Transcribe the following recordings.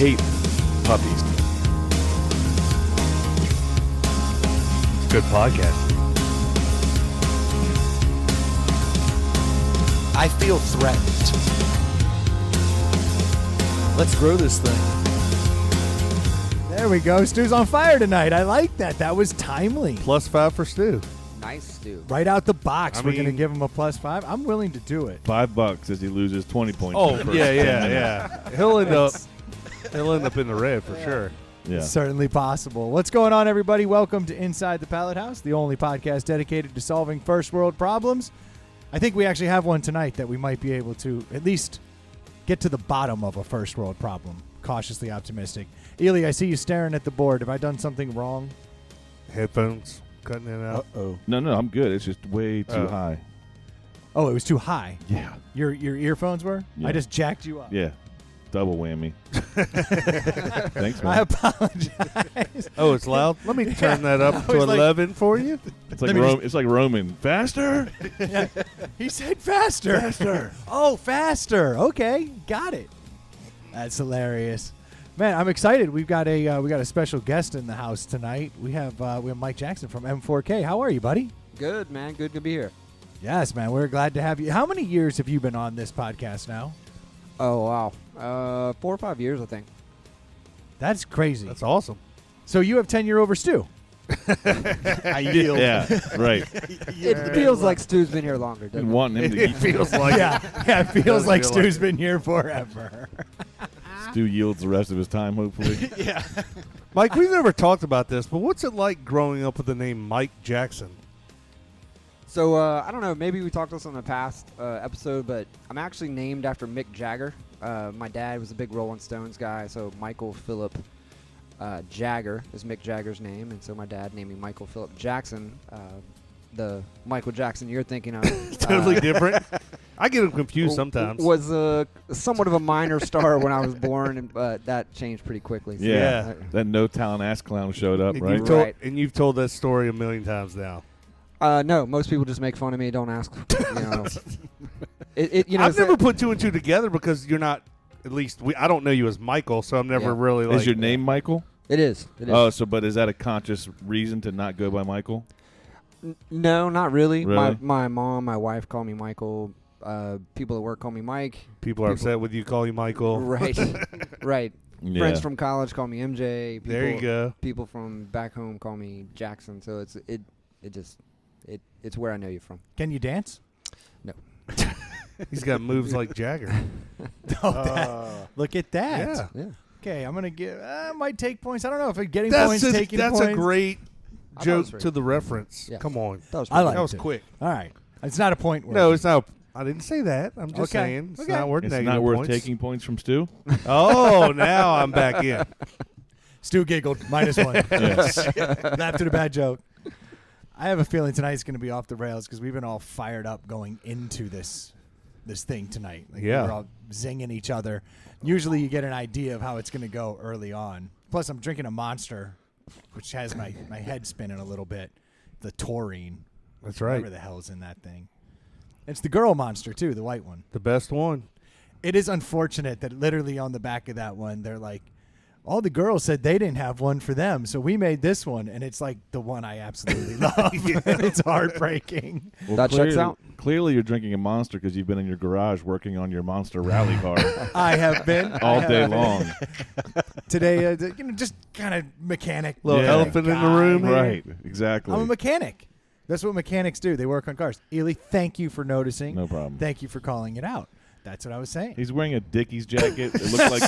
hate puppies. It's good podcast. I feel threatened. Let's grow this thing. There we go. Stu's on fire tonight. I like that. That was timely. +5 for Stu. Nice, Stu. Right out the box, I we're going to mean- give him a +5. I'm willing to do it. $5 as he loses 20 points. Oh, in the first yeah, 10 yeah, minutes. yeah. He'll end up in the red for sure. Yeah. Certainly possible. What's going on, everybody? Welcome to Inside the Pallet House, the only podcast dedicated to solving first world problems. I think we actually have one tonight that we might be able to at least get to the bottom of a first world problem. Cautiously optimistic. Ely, I see you staring at the board. Have I done something wrong? Headphones cutting it out. Uh-oh. No, I'm good. It's just way too high. Oh, it was too high. Yeah. Your earphones were? Yeah. I just jacked you up. Yeah. Double whammy. Thanks, man. I apologize. Oh, it's loud? Let me turn that up to was like- 11 for you. It's like Let me it's like Roman. Faster? Yeah. He said faster. Faster. Oh, faster. Okay, got it. That's hilarious, man. I'm excited. We've got a special guest in the house tonight. We have Mike Jackson from M4K. How are you, buddy? Good, man. Good to be here. Yes, man. We're glad to have you. How many years have you been on this podcast now? Oh, wow. 4 or 5 years, I think. That's crazy. That's awesome. So you have tenure over Stu. I yield. Yeah, right. It feels like Stu's been here longer, doesn't Been it? wanting him to It feels like Yeah, it feels Does like feel Stu's like been here forever. Stu yields the rest of his time, hopefully. Yeah. Mike, we've never talked about this, but what's it like growing up with the name Mike Jackson? So, I don't know. Maybe we talked this on the past episode, but I'm actually named after Mick Jagger. My dad was a big Rolling Stones guy, so Michael Philip Jagger is Mick Jagger's name, and so my dad named me Michael Philip Jackson. The Michael Jackson you're thinking of. Totally different. I get them confused sometimes. Was somewhat of a minor star when I was born, but that changed pretty quickly. So, Yeah. That no talent ass clown showed up, and right? You've told, Right. and you've told that story a million times now. No, most people just make fun of me. Don't ask. You know, I've never put two and two together because you're not. At least I don't know you as Michael, so I'm never Yeah. really like. Is your name Michael? It is. Oh, but is that a conscious reason to not go by Michael? No, not really. Really? My mom, my wife call me Michael. People at work call me Mike. People are upset with you, call you Michael. Right, right. Yeah. Friends from college call me MJ. People, There you go. People from back home call me Jackson. So it's where I know you from. Can you dance? No. He's got moves like Jagger. Look at that. Yeah. Yeah. Okay, I'm gonna give. I might take points. I don't know if I'm getting That's points, just, taking that's points. a great I thought it joke was right. to the reference. Yeah. Come on. That was I like That was it. quick. All right, it's not a point. Worth. No, it's not. I didn't say that. I'm just Okay. saying it's Okay. not worth It's negative not worth points. taking points from Stu? Oh, now I'm back in. Stu giggled. -1. Yes. Laughed at a bad joke. I have a feeling tonight's going to be off the rails because we've been all fired up going into this thing tonight. Like Yeah. we're all zinging each other. Usually you get an idea of how it's going to go early on. Plus, I'm drinking a Monster, which has my head spinning a little bit. The taurine. That's right. Whatever the hell's in that thing. It's the girl Monster, too, the white one. The best one. It is unfortunate that literally on the back of that one, they're like, all the girls said they didn't have one for them, so we made this one, and it's like the one I absolutely love. It's heartbreaking. Well, That checks out. Clearly, you're drinking a Monster because you've been in your garage working on your Monster rally car I have been all day long. today. Just kind of mechanic. Little Yeah. elephant in the guy. room. here. Right, exactly. I'm a mechanic. That's what mechanics do. They work on cars. Ely, thank you for noticing. No problem. Thank you for calling it out. That's what I was saying. He's wearing a Dickies jacket. It looks like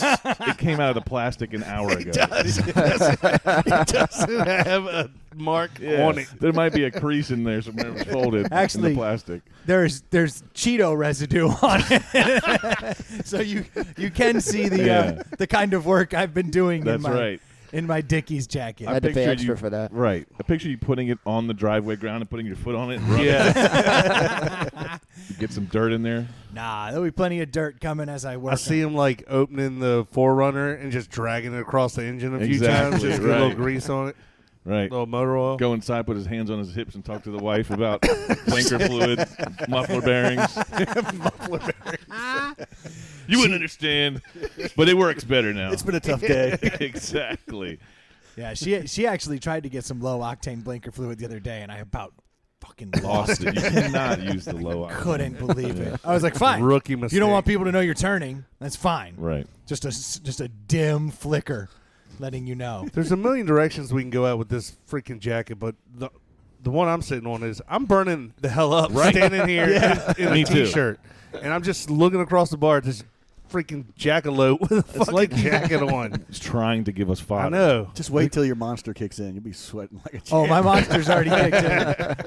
it came out of the plastic an hour ago. It doesn't have a mark Yeah. on it. There might be a crease in there somewhere it was folded in Actually- the plastic. There's Cheeto residue on it, so you can see Yeah. the kind of work I've been doing. That's right. In my Dickies jacket. I had to pay pictured extra you- for that. Right. I picture you putting it on the driveway ground and putting your foot on it and rubbing Yeah. it. Get some dirt in there. Nah, there'll be plenty of dirt coming as I work. I see him like opening the 4Runner and just dragging it across the engine a few Exactly, times. Just get a right. little grease on it. Right. Little motor oil. Go inside, put his hands on his hips, and talk to the wife about blinker fluid, muffler bearings. You wouldn't understand, but it works better now. It's been a tough day. Exactly. Yeah, she actually tried to get some low octane blinker fluid the other day, and I about fucking Lost it. You cannot use the low octane. Couldn't believe it. I was like, fine. Rookie If mistake. you don't want people to know you're turning, that's fine. Right. Just a dim flicker, letting you know. There's a million directions we can go out with this freaking jacket, but the one I'm sitting on is I'm burning the hell up standing here in Me a too. t-shirt, and I'm just looking across the bar at this freaking jackalope with a fucking jacket on. It's trying to give us fodder. I know. Just wait till your monster kicks in. You'll be sweating like a champ. Oh, my monster's already kicked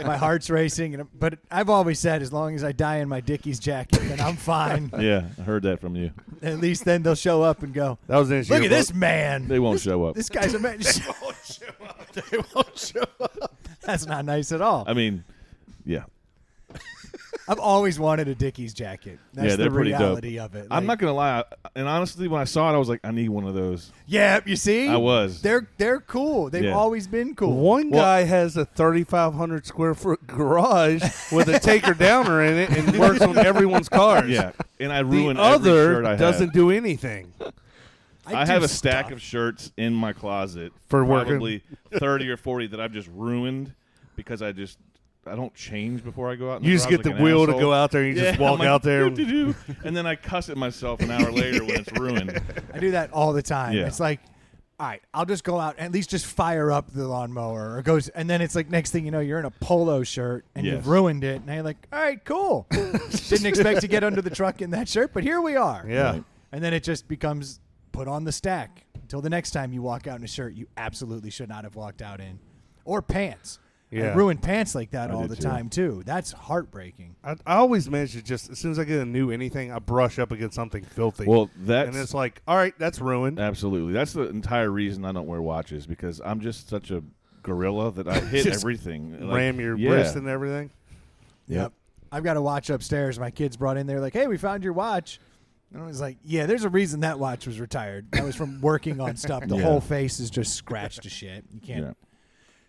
in. My heart's racing. But I've always said, as long as I die in my Dickies jacket, then I'm fine. Yeah, I heard that from you. At least then they'll show up and go, That was an issue. look at this man. They won't show up. This guy's a man. They won't show up. That's not nice at all. I mean, yeah. I've always wanted a Dickies jacket. That's Yeah, they're the pretty dope. reality of it. I'm not going to lie. And honestly, when I saw it, I was like, I need one of those. Yeah, you see? I was. They're cool. They've Yeah. always been cool. One Well- guy has a 3,500 square foot garage with a taker downer in it and works on everyone's cars. Yeah. And I The ruined every shirt I other have. doesn't do anything. I do have a stack stuff. of shirts in my closet, For working. probably 30 or 40 that I've just ruined because I don't change before I go out. In You the just garage get the like an wheel to asshole. go out there and you just Yeah, walk I'm like, out there. "Doo-doo-doo," and then I cuss at myself an hour later when it's ruined. I do that all the time. Yeah. It's like, all right, I'll just go out and at least just fire up the lawnmower, or goes, and then it's like next thing you know, you're in a polo shirt and Yes. you've ruined it, and you're like, all right, cool. Didn't expect to get under the truck in that shirt, but here we are. Yeah. Right. And then it just becomes put on the stack until the next time you walk out in a shirt you absolutely should not have walked out in, or pants. Yeah. I ruin pants like that I all do the too. time too. That's heartbreaking. I always manage to just, as soon as I get a new anything, I brush up against something filthy. Well, and that's it's like, all right, that's ruined. absolutely. That's the entire reason I don't wear watches, because I'm just such a gorilla that I hit Just everything. Ram your yeah. wrist and everything. Yep. I've got a watch upstairs. My kids brought in there like, hey, we found your watch. And I was like, yeah, there's a reason that watch was retired. That was from working on stuff. The Yeah. whole face is just scratched to shit. You can't. Yeah.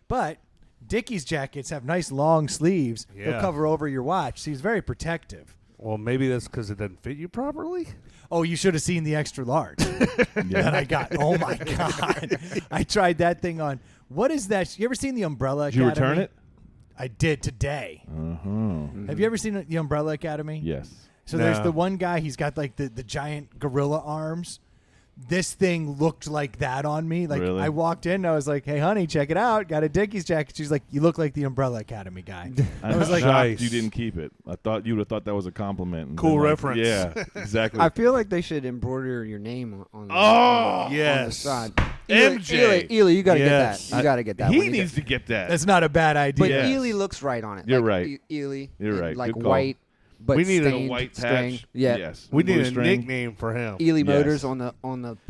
But Dickies jackets have nice long sleeves. Yeah. They'll cover over your watch. So he's very protective. Well, maybe that's because it doesn't fit you properly. Oh, you should have seen the extra large that I got. Oh, my God. I tried that thing on. What is that? You ever seen the Umbrella Did you Academy? return it? I did today. Uh-huh. Have you ever seen the Umbrella Academy? Yes. So there's No. the one guy, he's got like the giant gorilla arms. This thing looked like that on me. Like Really? I walked in and I was like, hey, honey, check it out. Got a Dickies jacket. She's like, you look like the Umbrella Academy guy. I was like, shocked nice. you didn't keep it. I thought you would have thought that was a compliment. and Cool been like, reference. Yeah, exactly. I feel like they should embroider your name on Oh, the yes. side. MJ. Ely, you gotta Yes. get that. You gotta get that. he when you needs get- to get that. That's not a bad idea. But Yes. Ely looks right on it. You're like, right. Ely. You're and right. Like Good call. white, but We needed a stained white string. patch. Yeah. Yes. We need Blue a string. nickname for him. Ely Yes. Motors on the.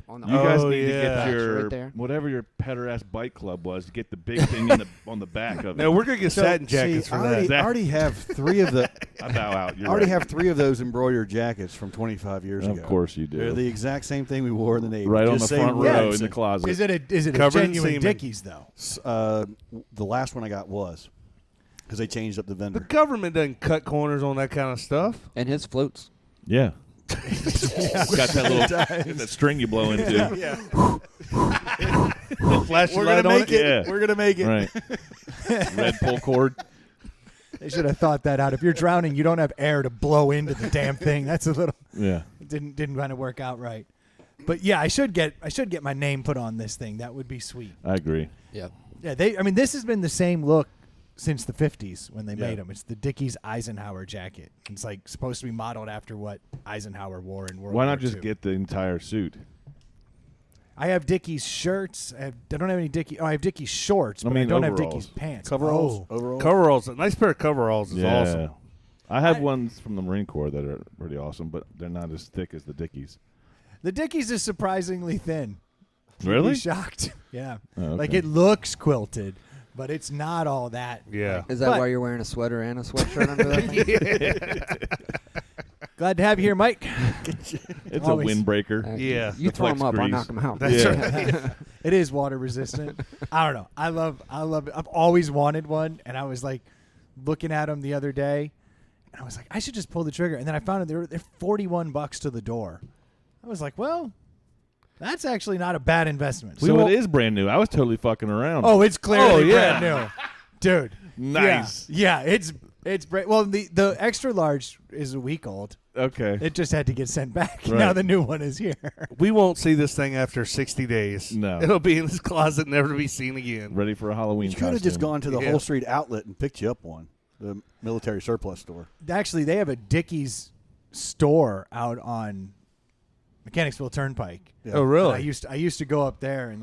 You guys Oh, need to yeah. get your Right there. whatever your petter-ass bike club was. Get the big thing on the back of it. No, we're gonna get satin jackets See, for I that. already, That- I already have three of the. I bow out. You're I already right. have three of those embroidered jackets from 25 years ago. Of course you do. They're the exact same thing we wore in the Navy. right on the Just say front Wilson. row in the closet. is it a Covered in genuine semen. Dickies, though? The last one I got was because they changed up the The vendor. government doesn't cut corners on that kind of stuff. And his floats. Yeah. Got that little that string you blow into. Flash We're light gonna on make it. it. Yeah. We're gonna make it. Right. Red pull cord. They should have thought that out. If you're drowning, you don't have air to blow into the damn thing. That's a little Yeah. didn't kind of work out right. But yeah, I should get my name put on this thing. That would be sweet. I agree. Yep. Yeah, this has been the same look since the 50s when they Yeah. made them. It's the Dickies Eisenhower jacket. It's like supposed to be modeled after what Eisenhower wore in World Why War not just II. get the entire suit? I have Dickies shirts. I don't have any Dickies. Oh, I have Dickies shorts, I but mean I don't have overalls. Dickies pants. Coveralls. Oh. Overalls. Coveralls. A nice pair of coveralls is Yeah. awesome. I have ones from the Marine Corps that are pretty awesome, but they're not as thick as the Dickies. The Dickies is surprisingly thin. You'd Really? be shocked. Yeah. Oh, okay. Like it looks quilted, but it's not all that. Yeah. Is that But- why you're wearing a sweater and a sweatshirt under that thing? Glad to have you here, Mike. It's Always. a windbreaker. Actually, Yeah. You The throw them flex up, I'll grease. knock them out. That's Yeah. right. It is water resistant. I don't know. I love it. I've always wanted one, and I was like looking at them the other day, and I was like, I should just pull the trigger. And then I found they're $41 to the door. I was like, well, that's actually not a bad investment. So it is brand new. I was totally fucking around. Oh, it's clearly yeah. brand new, dude. nice. Yeah, it's well, the extra large is a week old. Okay. It just had to get sent back. Right. Now the new one is here. We won't see this thing after 60 days. No. It'll be in his closet, never to be seen again. Ready for a Halloween You could have just costume. gone to the Yeah. Whole Street Outlet and picked you up one, the military surplus store. Actually, they have a Dickies store out on Mechanicsville Turnpike. Yeah. Oh, And really? I used to go up there and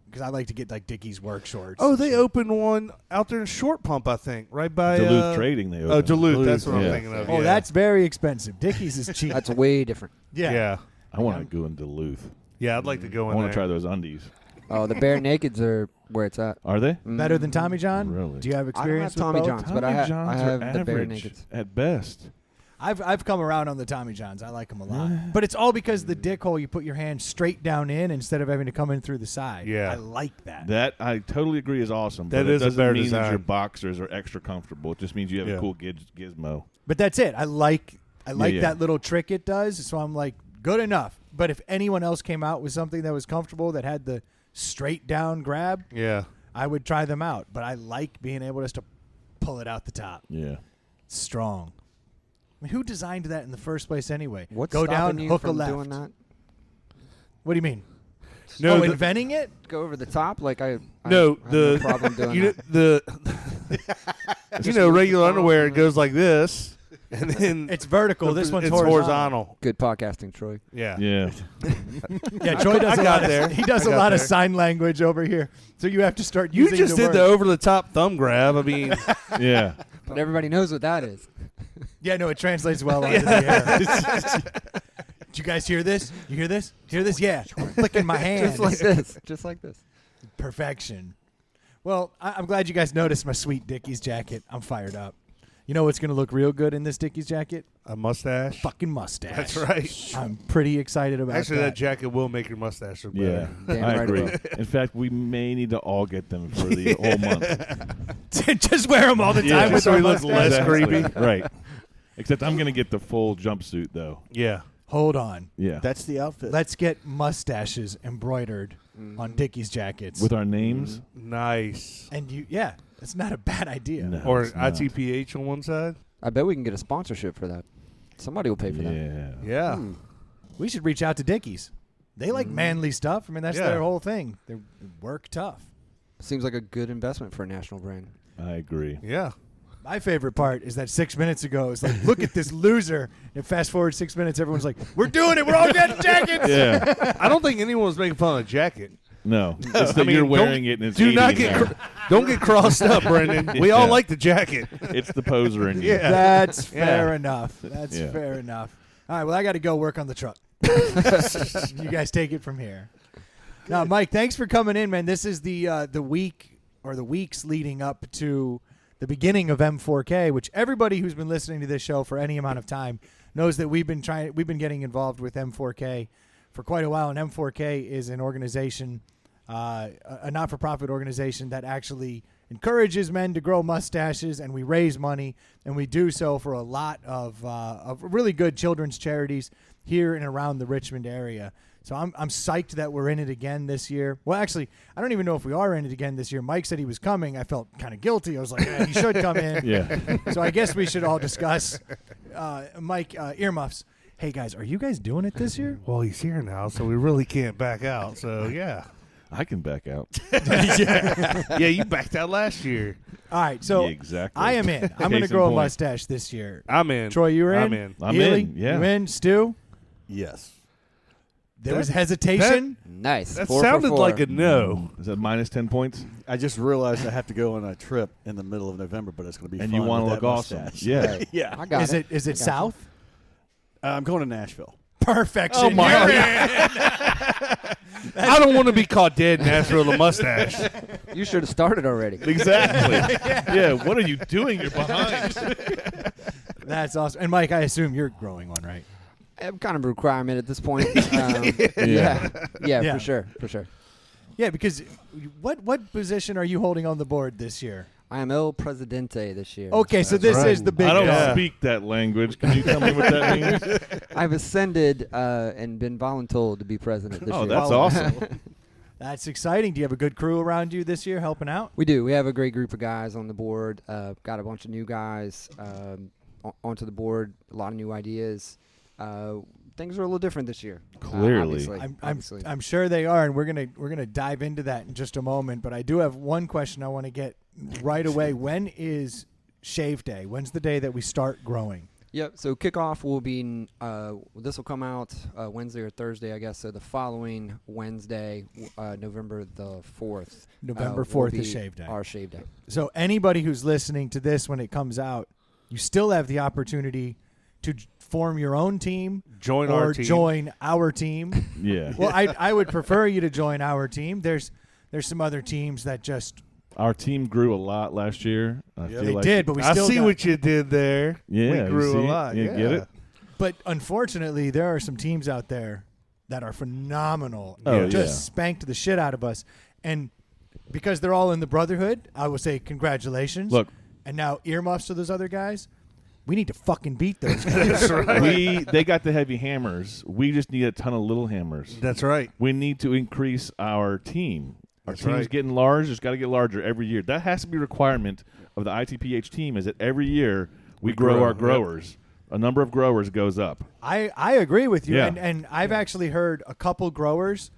because I like to get Dickies work shorts. Oh, they opened one out there in Short Pump, I think, right by Duluth Trading. They Oh, opened. Duluth. That's what I'm yeah. thinking of. Oh, yeah. that's very expensive. Dickies is cheap. That's way different. yeah. I want to go in Duluth. Yeah, I'd like to go I in want there. to try those undies. Oh, the Bare Nakeds are where it's at. Are they? Better than Tommy John. Really? Do you have I don't experience have Tommy with both? John's, but I John's have are the Bare average Nakeds. at best. I've come around on the Tommy Johns. I like them a lot. But it's all because the dick hole, you put your hand straight down in instead of having to come in through the side. Yeah. I like that. That I totally agree is awesome. That but is it a doesn't better mean that design. your boxers are extra comfortable. It just means you have Yeah. a cool gizmo. But that's it. I like yeah. that little trick it does. So I'm like, good enough. But if anyone else came out with something that was comfortable that had the straight down grab, Yeah. I would try them out. But I like being able just to pull it out the top. Yeah. Strong. I mean, who designed that in the first place anyway? What's Go stopping down, you hook a from left. doing that? What do you mean? No, oh, the- inventing it? Go over the top? Like I No, have the no problem doing you know, that. the regular underwear it goes like this, and then It's vertical. This one's it's horizontal. Good podcasting, Troy. Yeah. Yeah. Yeah, Troy does I a got lot there. He does I a got lot of there. sign language over here. So you have to start You using just the did the word. over the top thumb grab. I mean, Yeah. But everybody knows what that is. Yeah, no, it translates well onto the air. Did you guys hear this? You hear this? Hear this? Yeah. Flicking my hands. Just like this. Just like this. Perfection. Well, I'm glad you guys noticed my sweet Dickies jacket. I'm fired up. You know what's going to look real good in this Dickies jacket? a mustache. Fucking mustache. That's right. I'm pretty excited about Actually, that. that jacket will make your mustache look Yeah. better. Damn I right it agree. will. In fact, we may need to all get them for the whole month. Just wear them all the time Yeah. with So our he looks mustache. less creepy. Right. Except I'm going to get the full jumpsuit, though. Yeah. Hold on. Yeah. That's the outfit. Let's get mustaches embroidered on Dickies jackets. With our names? Nice. And that's not a bad idea. No. Or it's not. ITPH on one side. I bet we can get a sponsorship for that. Somebody will pay for that. Yeah. Yeah. We should reach out to Dickies. They like manly stuff. I mean, that's Yeah. their whole thing. They work tough. Seems like a good investment for a national brand. I agree. Yeah. My favorite part is that 6 minutes ago, it's like, look at this loser. And fast forward 6 minutes, everyone's like, we're doing it. We're all getting jackets. Yeah. I don't think anyone was making fun of the jacket. No. It's I that mean, you're don't- wearing it and it's Do 80 not in get there. don't get crossed up, Brendan. We all Yeah. like the jacket. It's the poser in you. Yeah. That's Yeah. fair enough. That's Yeah. fair enough. All right, well, I got to go work on the truck. You guys take it from here. Now, Mike, thanks for coming in, man. This is the week or the weeks leading up to the beginning of M4K, which everybody who's been listening to this show for any amount of time knows that we've been getting involved with M4K for quite a while. And M4K is an organization, a not-for-profit organization that actually encourages men to grow mustaches, and we raise money, and we do so for a lot of really good children's charities here and around the Richmond area. So I'm psyched that we're in it again this year. Well, actually, I don't even know if we are in it again this year. Mike said he was coming. I felt kind of guilty. I was like, he should come in. Yeah. So I guess we should all discuss, Mike, earmuffs. Hey, guys, are you guys doing it this year? Well, he's here now, so we really can't back out. So, yeah. I can back out. Yeah, you backed out last year. All right, so Yeah, exactly. I am in. I'm going to Case in grow a point. mustache this year. I'm in. Troy, you were in? I'm in. I'm Ely, in, yeah. You in? Stu? Yes. There was hesitation. Nice. That 4 for sounded 4. like a no. Is that minus 10 points? I just realized I have to go on a trip in the middle of November, but it's going to be And fun you want to with look that awesome. mustache. Yeah. Yeah. I got Is it I got you. south? I'm going to Nashville. Perfection. Oh, my You're God. in. I don't want to be caught dead in Nashville with a mustache. You should have started already. Exactly. Yeah. What are you doing? You're behind. That's awesome. And Mike, I assume you're growing one, right? Kind of a requirement at this point. Yeah, Yeah. for sure. Yeah, because what position are you holding on the board this year? I am El Presidente this year. Okay, so That's this right. is the big I don't dog. speak that language. Can you tell me what that means? I've ascended and been voluntold to be president this Oh, year. that's awesome. That's exciting. Do you have a good crew around you this year helping out? We do. We have a great group of guys on the board. Got a bunch of new guys onto the board. A lot of new ideas. Things are a little different this year. Clearly. Obviously. I'm sure they are, and we're gonna dive into that in just a moment. But I do have one question I want to get right away. When is shave day? When's the day that we start growing? Yep. So kickoff will be. This will come out Wednesday or Thursday, I guess. So the following Wednesday, November the 4th. November will 4th be is shave day. Our shave day. So anybody who's listening to this when it comes out, you still have the opportunity to form your own team Join or our team. join our team. Yeah. Well, I would prefer you to join our team. There's some other teams that just Our team grew a lot last year. I feel they like did, but we I still see got- what you did there. Yeah, we you grew see a it? lot. You yeah. get it? But unfortunately, there are some teams out there that are phenomenal. Oh, Just yeah. spanked the shit out of us. And because they're all in the Brotherhood, I will say congratulations. Look. And now earmuffs to those other guys. We need to fucking beat those guys. That's right. They got the heavy hammers. We just need a ton of little hammers. That's right. We need to increase our team. Our That's team's right. getting large. It's got to get larger every year. That has to be a requirement of the ITPH team is that every year we grow grow, our yep. growers. A number of growers goes up. I agree with you. Yeah. And I've actually heard a couple growers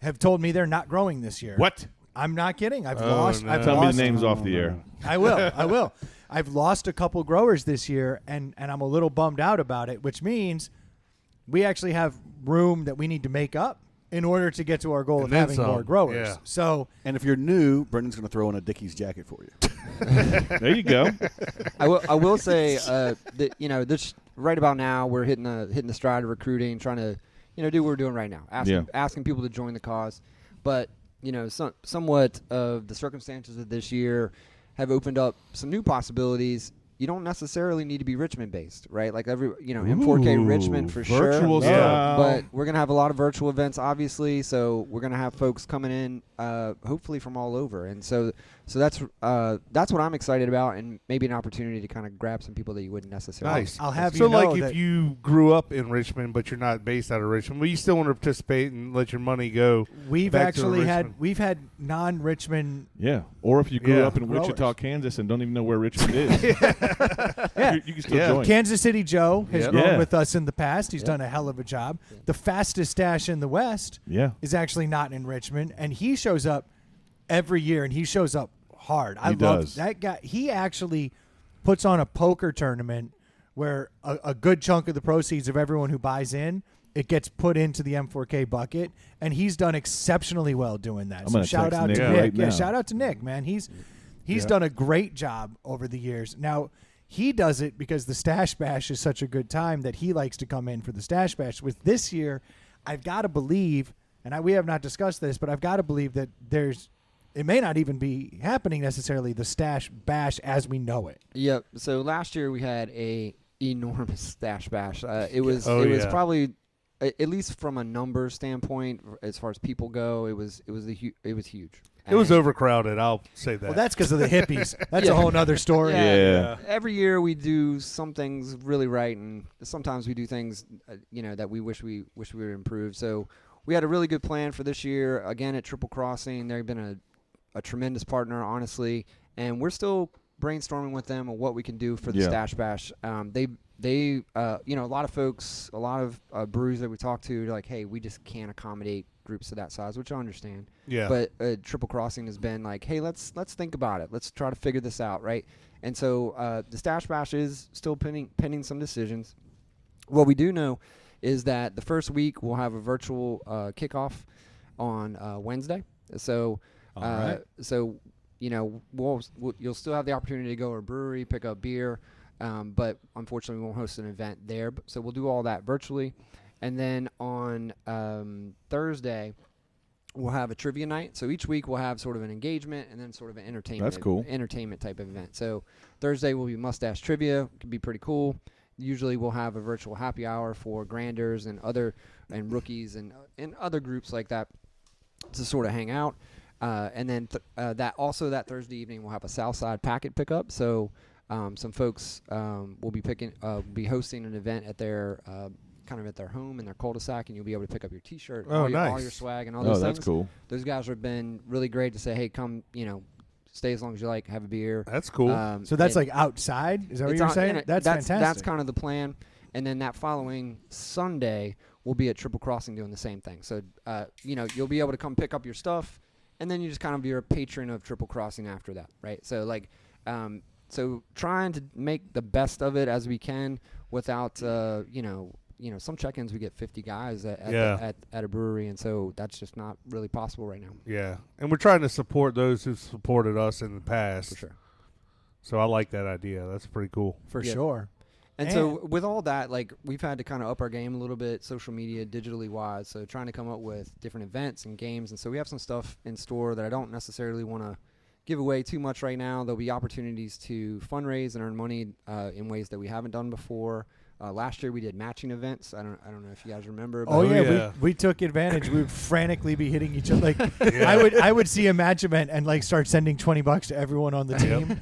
have told me they're not growing this year. What? I'm not kidding. I've Oh, lost. no. I've Tell me lost. the names off the air. I will. I will. I've lost a couple growers this year, and I'm a little bummed out about it, which means we actually have room that we need to make up in order to get to our goal And of then having some. more growers. Yeah. So And if you're new, Brendan's going to throw in a Dickies jacket for you. There you go. I will say that this right about now we're hitting the stride of recruiting, trying to do what we're doing right now, asking people to join the cause. But somewhat of the circumstances of this year have opened up some new possibilities. You don't necessarily need to be Richmond based, right? Like M4K Richmond for virtual sure. stuff. But we're gonna have a lot of virtual events, obviously. So we're gonna have folks coming in, hopefully from all over, and so that's what I'm excited about, and maybe an opportunity to kind of grab some people that you wouldn't necessarily. Nice. I'll have So, you know like, that if you grew up in Richmond, but you're not based out of Richmond, well, you still want to participate and let your money go. we've back to actually had Richmond. non-Richmond. Yeah. Or if you grew Yeah. up in Growers. Wichita, Kansas, and don't even know where Richmond is, Yeah. you can still Yeah. join. Kansas City Joe has Yep. grown Yeah. with us in the past. He's done a hell of a job. The fastest stash in the West Yeah. is actually not in Richmond, and he shows up every year, and he shows up hard. I He love does. that guy. He actually puts on a poker tournament where a good chunk of the proceeds of everyone who buys in, it gets put into the M4K bucket, and he's done exceptionally well doing that. I'm So gonna shout text out Nick to right Nick. Yeah, now. shout out to Nick, man. He's Yeah. done a great job over the years. Now, he does it because the Stash Bash is such a good time that he likes to come in for the Stash Bash. With this year, I've got to believe, and we have not discussed this, but I've got to believe that it may not even be happening necessarily, the Stash Bash as we know it. Yep. So last year we had a enormous stash bash. It was Oh, yeah. probably at least from a number standpoint, as far as people go, it was huge. It was And overcrowded. I'll say that. Well, that's because of the hippies. That's Yeah. a whole nother story. Yeah. Every year we do some things really right, and sometimes we do things that we wish we would improve. So we had a really good plan for this year. Again, at Triple Crossing, they've been a tremendous partner, honestly, and we're still brainstorming with them on what we can do for the Yeah. Stash Bash. They a lot of folks, a lot of breweries that we talk to, they're like, hey, we just can't accommodate groups of that size, which I understand. yeah. But Triple Crossing has been like, hey, let's think about it. Let's try to figure this out, right? And so the Stash Bash is still pending some decisions. What we do know is that the first week we'll have a virtual kickoff on Wednesday. So, All right. you'll still have the opportunity to go to a brewery, pick up beer, but unfortunately we won't host an event there. So we'll do all that virtually. And then on Thursday, we'll have a trivia night. So each week we'll have sort of an engagement and then sort of an entertainment. That's cool. Entertainment type of event. So Thursday will be mustache trivia. Could be pretty cool. Usually we'll have a virtual happy hour for granders and rookies and other groups like that to sort of hang out. And then that Thursday evening we'll have a Southside packet pickup. So some folks will be hosting an event at their kind of at their home in their cul-de-sac, and you'll be able to pick up your T-shirt, all your swag, and all those things. That's cool. Those guys have been really great to say, hey, come, stay as long as you like, have a beer. That's cool. So that's like outside? Is that what you're saying? That's fantastic. That's kind of the plan. And then that following Sunday, we'll be at Triple Crossing doing the same thing. So, you'll be able to come pick up your stuff, and then you just kind of be a patron of Triple Crossing after that, right? So, so trying to make the best of it as we can without, some check-ins we get 50 guys at a brewery, and so that's just not really possible right now. Yeah, and we're trying to support those who've supported us in the past. For sure. So I like that idea. That's pretty cool. For sure. And so with all that, we've had to kind of up our game a little bit, social media, digitally wise. So trying to come up with different events and games. And so we have some stuff in store that I don't necessarily want to give away too much right now. There'll be opportunities to fundraise and earn money in ways that we haven't done before. Last year we did matching events. I don't know if you guys remember. But we took advantage. We would frantically be hitting each other. I would see a match event and start sending $20 to everyone on the team.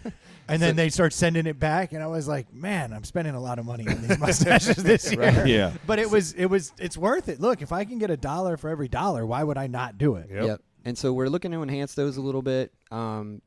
And then they start sending it back, and I was like, "Man, I'm spending a lot of money on these mustaches this year." Right. Yeah, but it's worth it. Look, if I can get $1 for every $1, why would I not do it? Yep. And so we're looking to enhance those a little bit. So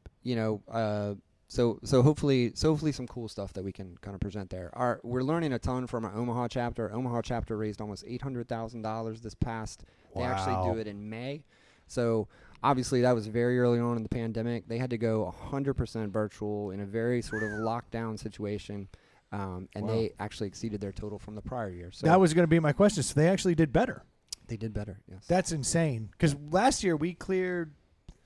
hopefully some cool stuff that we can kind of present there. We're learning a ton from our Omaha chapter. Our Omaha chapter raised almost $800,000 this past. They actually do it in May. So obviously that was very early on in the pandemic. They had to go 100% virtual in a very sort of lockdown situation. They actually exceeded their total from the prior year. So that was going to be my question. So they actually did better. They did better, yes. That's insane. Because last year we cleared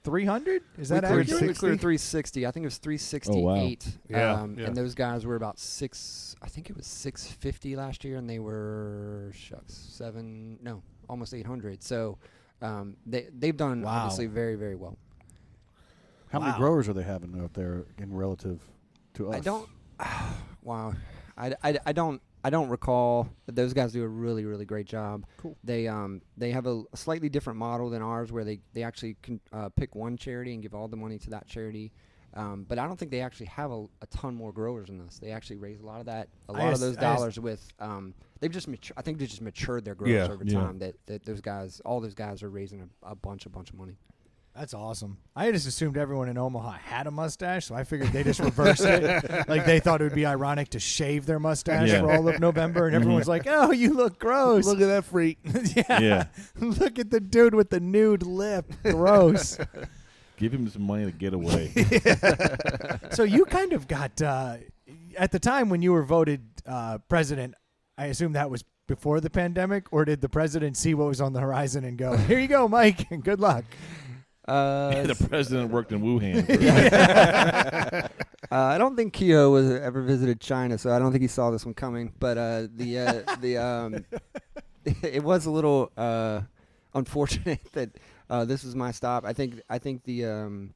300? Is that accurate? We cleared 360. I think it was 368. Oh, wow. Yeah. And those guys were about 650 last year, and they were, almost 800. So they've done obviously very, very well. How many growers are they having out there in relative to us? I don't. Wow. I don't recall. Those guys do a really, really great job. Cool. They have a slightly different model than ours, where they actually can pick one charity and give all the money to that charity. But I don't think they actually have a ton more growers than us. They actually raise a lot of those dollars with. They've just I think they just matured their growers over time. That those guys, all those guys, are raising a bunch of money. That's awesome. I just assumed everyone in Omaha had a mustache, so I figured they just reversed it. Like they thought it would be ironic to shave their mustache for all of November, and everyone's like, "Oh, you look gross. Look at that freak." Yeah. Look at the dude with the nude lip. Gross. give him some money to get away. So you kind of got at the time when you were voted president. I assume that was before the pandemic, or did the president see what was on the horizon and go, "Here you go, Mike, and good luck"? The president worked in Wuhan. I don't think Keogh was ever visited China, so I don't think he saw this one coming. But it was a little unfortunate that this was my stop. I think the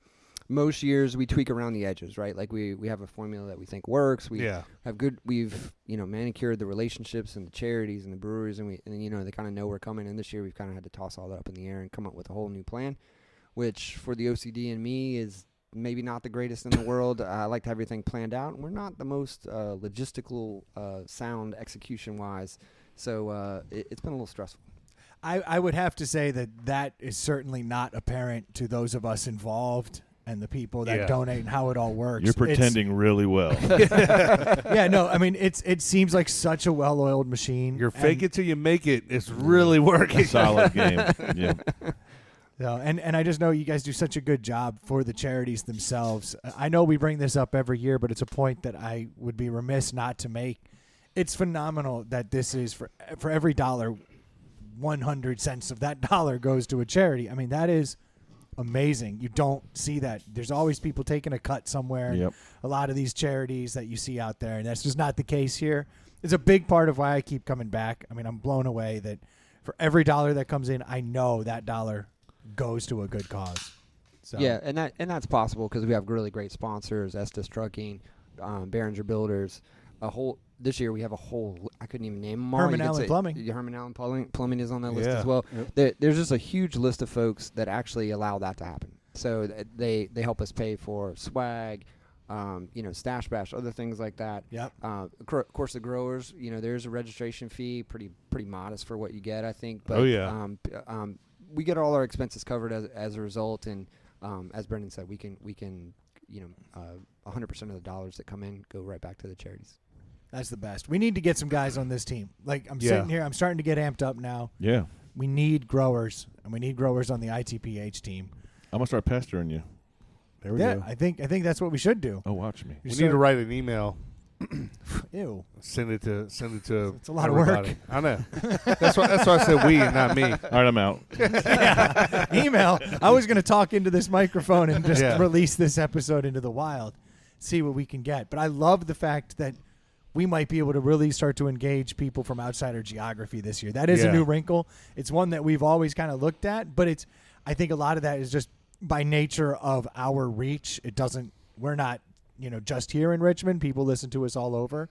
most years we tweak around the edges, right? Like we have a formula that we think works. We've manicured the relationships and the charities and the breweries, and they kind of know we're coming. And this year we've kind of had to toss all that up in the air and come up with a whole new plan, which for the OCD and me is maybe not the greatest in the world. I like to have everything planned out, and we're not the most logistical sound execution-wise, so it's been a little stressful. I would have to say that is certainly not apparent to those of us involved and the people that donate and how it all works. You're pretending really well. Yeah, no, I mean, it seems like such a well-oiled machine. You're fake it till you make it. It's really working. Solid game. Yeah. So, and I just know you guys do such a good job for the charities themselves. I know we bring this up every year, but it's a point that I would be remiss not to make. It's phenomenal that this is for every dollar, 100 cents of that dollar goes to a charity. I mean, that is amazing. You don't see that. There's always people taking a cut somewhere. Yep. A lot of these charities that you see out there, and that's just not the case here. It's a big part of why I keep coming back. I mean, I'm blown away that for every dollar that comes in, I know that dollar goes to a good cause. So. Yeah, and that's possible because we have really great sponsors: Estes Trucking, Behringer Builders. This year we have a whole. I couldn't even name them all. Herman Allen Plumbing. Herman Allen Plumbing is on that list as well. There's just a huge list of folks that actually allow that to happen. So they help us pay for swag, stash bash, other things like that. Yep. Of course, the growers, there's a registration fee, pretty modest for what you get, I think. But, Oh, yeah. We get all our expenses covered as a result, and as Brendan said, we can 100% of the dollars that come in go right back to the charities. That's the best. We need to get some guys on this team. Like, I'm Yeah. sitting here, I'm starting to get amped up now. Yeah. We need growers, and we need growers on the ITPH team. I'm gonna start pestering you. There we Yeah, go. I think that's what we should do. Oh, watch me. We need to write an email. Ew. Send it to. It's a lot of work. everybody. I know. That's why I said we and not me. All right, I'm out. Yeah. Email. I was going to talk into this microphone and just Yeah. release this episode into the wild, see what we can get. But I love the fact that we might be able to really start to engage people from outside our geography this year. That is Yeah. a new wrinkle. It's one that we've always kind of looked at, but I think a lot of that is just by nature of our reach. We're not, just here in Richmond. People listen to us all over.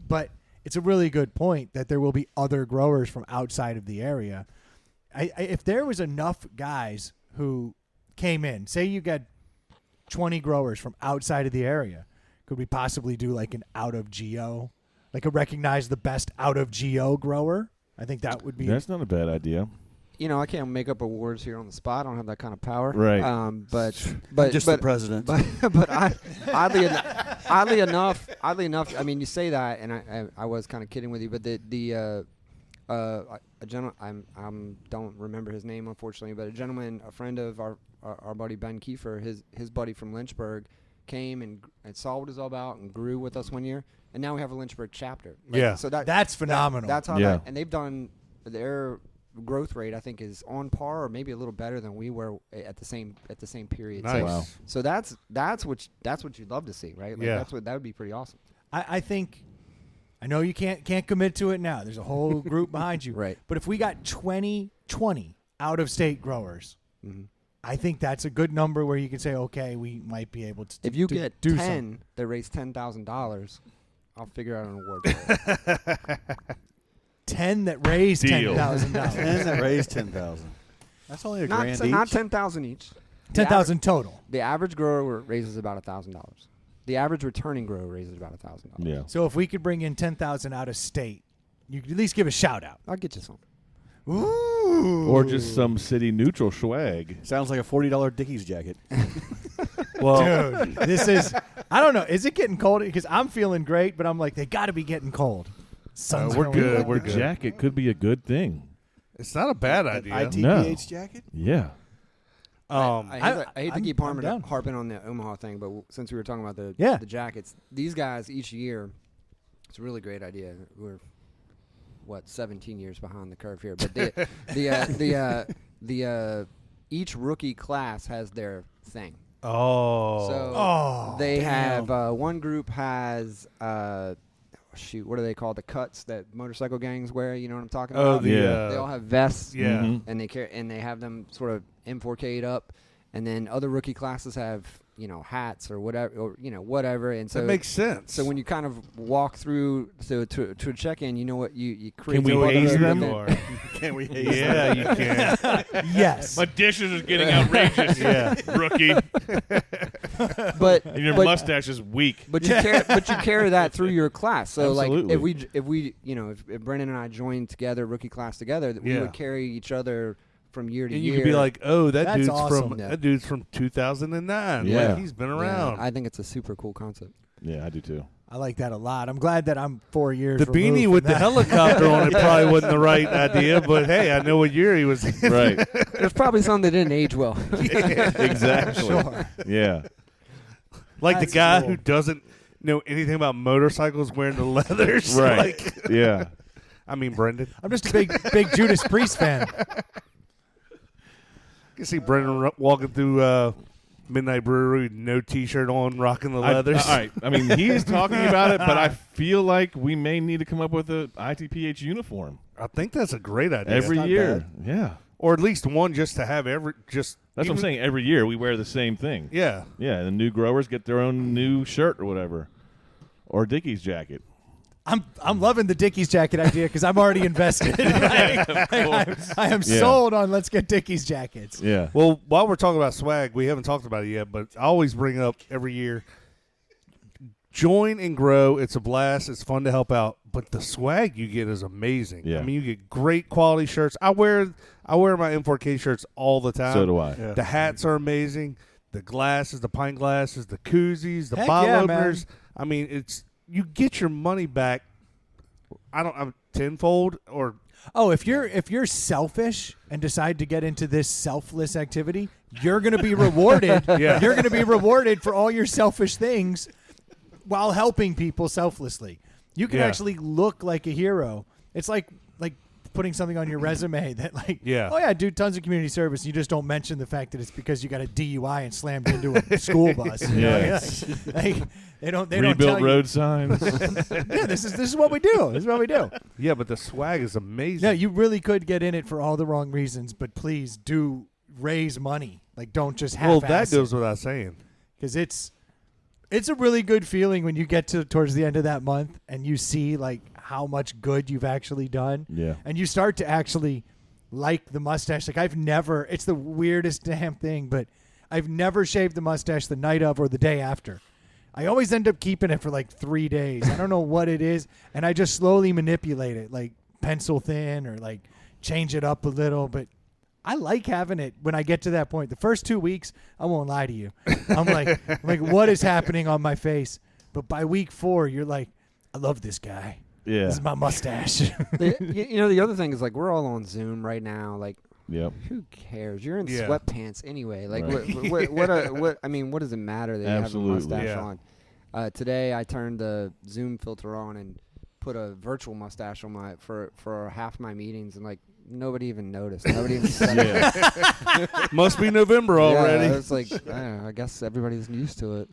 But it's a really good point that there will be other growers from outside of the area. If there was enough guys who came in, say you got 20 growers from outside of the area, could we possibly do like an out of geo, like a recognize the best out of geo grower? I think that would be. That's not a bad idea. I can't make up awards here on the spot. I don't have that kind of power. Right. But Just the president. But oddly enough, I mean, you say that, and I was kind of kidding with you, but a gentleman, I don't remember his name unfortunately, but a friend of our buddy Ben Kiefer, his buddy from Lynchburg, came and saw what it was all about and grew with us one year, and now we have a Lynchburg chapter. Yeah. So that's phenomenal. That's how Yeah. and they've done their growth rate, I think, is on par or maybe a little better than we were at the same period. Nice. Wow. So that's what you'd love to see, right? Like Yeah. that would be pretty awesome. I think. I know you can't commit to it now. There's a whole group behind you. Right. But if we got 20 out of state growers, Mm-hmm. I think that's a good number where you can say, okay, we might be able to. If you to get do 10 something. that raise $10,000, I'll figure out an award for it. 10 that raise Deal. $10,000. And that raised 10,000. That's only a grand each. Not 10,000 each. 10,000 total. The average grower raises about $1,000. The average returning grower raises about $1,000. Yeah. So if we could bring in 10,000 out of state, you could at least give a shout out. I'll get you some. Ooh. Or just some city neutral swag. Sounds like a $40 Dickies jacket. Well, Dude, this is, I don't know. Is it getting cold? Because I'm feeling great, but I'm like, they got to be getting cold. Sun's we're going good. up. We're The good. jacket could be a good thing. it's not a bad idea. ITPH jacket? Yeah. I hate to keep I'm down. harping on the Omaha thing, but since we were talking about the jackets, these guys each year, it's a really great idea. We're 17 years behind the curve here, but the each rookie class has their thing. Oh. So they damn. have one group has what are they called? The cuts that motorcycle gangs wear. You know what I'm talking Oh, about? the Yeah. They all have vests. yeah. Mhm. And they have them sort of M4K'd up, and then other rookie classes have hats or whatever, and so That makes sense. so when you kind of walk through to a check-in, you know what you create. we some haze other them? event. Can we yeah, you can. Yes. My dishes is getting outrageous, Yeah. rookie. But And your but, mustache is weak. but you carry that through your class. So Absolutely. like if we if Brennan and I joined together, rookie class together, that we Yeah. would carry each other from year to And year. you could be like, oh, That's dude's awesome. from Yeah. that dude's from 2009. Yeah. Like, he's been Yeah, around. I think it's a super cool concept. Yeah, I do too. I like that a lot. I'm glad that I'm 4 years The removed beanie from with the that. helicopter on it probably wasn't the right idea, but hey, I know what year he was. Right. There's probably some that didn't age well. Exactly. Sure. Yeah. Like That's the guy cool. who doesn't know anything about motorcycles wearing the leathers. Right. Like, Yeah. I mean, Brendan. I'm just a big Judas Priest fan. You can see Brendan walking through Midnight Brewery with no T-shirt on, rocking the leathers. All right. I mean, he is talking about it, but I feel like we may need to come up with a ITPH uniform I think that's a great idea. every not year. Yeah. or at least one just to have That's what I'm saying. Every year we wear the same thing. Yeah. Yeah. And the new growers get their own new shirt or whatever, or Dickies jacket. I'm loving the Dickies jacket idea because I'm already invested. I am sold on let's get Dickies jackets. Yeah. Well, while we're talking about swag, we haven't talked about it yet, but I always bring up every year. Join and grow. It's a blast. It's fun to help out, but the swag you get is amazing. Yeah. I mean, you get great quality shirts. I wear my M4K shirts all the time. So do I. Yeah. The hats are amazing. The glasses, the pint glasses, the koozies, the Heck bottle yeah, openers. man. I mean, you get your money back. I'm tenfold or. Oh, if you're selfish and decide to get into this selfless activity, you're going to be rewarded. Yeah. You're going to be rewarded for all your selfish things while helping people selflessly. You can Yeah. actually look like a hero. It's like putting something on your resume that oh yeah, I do tons of community service. You just don't mention the fact that it's because you got a DUI and slammed into a school bus. You know? Yeah. They don't Rebuilt tell you. road signs. Yeah, this is what we do. This is what we do. Yeah, but the swag is amazing. Yeah, you really could get in it for all the wrong reasons, but please do raise money. Like, don't just half-ass Well, that goes without saying. because it's a really good feeling when you get towards the end of that month and you see like how much good you've actually done. Yeah. And you start to actually like the mustache. Like it's the weirdest damn thing, but I've never shaved the mustache the night of or the day after. I always end up keeping it for like 3 days. I don't know what it is. And I just slowly manipulate it, like pencil thin or like change it up a little. But I like having it when I get to that point. The first 2 weeks, I won't lie to you. I'm like, what is happening on my face? But by week 4, you're like, I love this guy. Yeah. This is my mustache. The other thing is like we're all on Zoom right now. Like, Yep. who cares? You're in Yeah. sweatpants anyway. Like, Right. what? I mean, what does it matter that you Absolutely. have a mustache Yeah. on? Today I turned the Zoom filter on and put a virtual mustache on for half my meetings, and like nobody even noticed. Nobody even said it. Must be November already. Yeah, it's like I don't know, I guess everybody's used to it.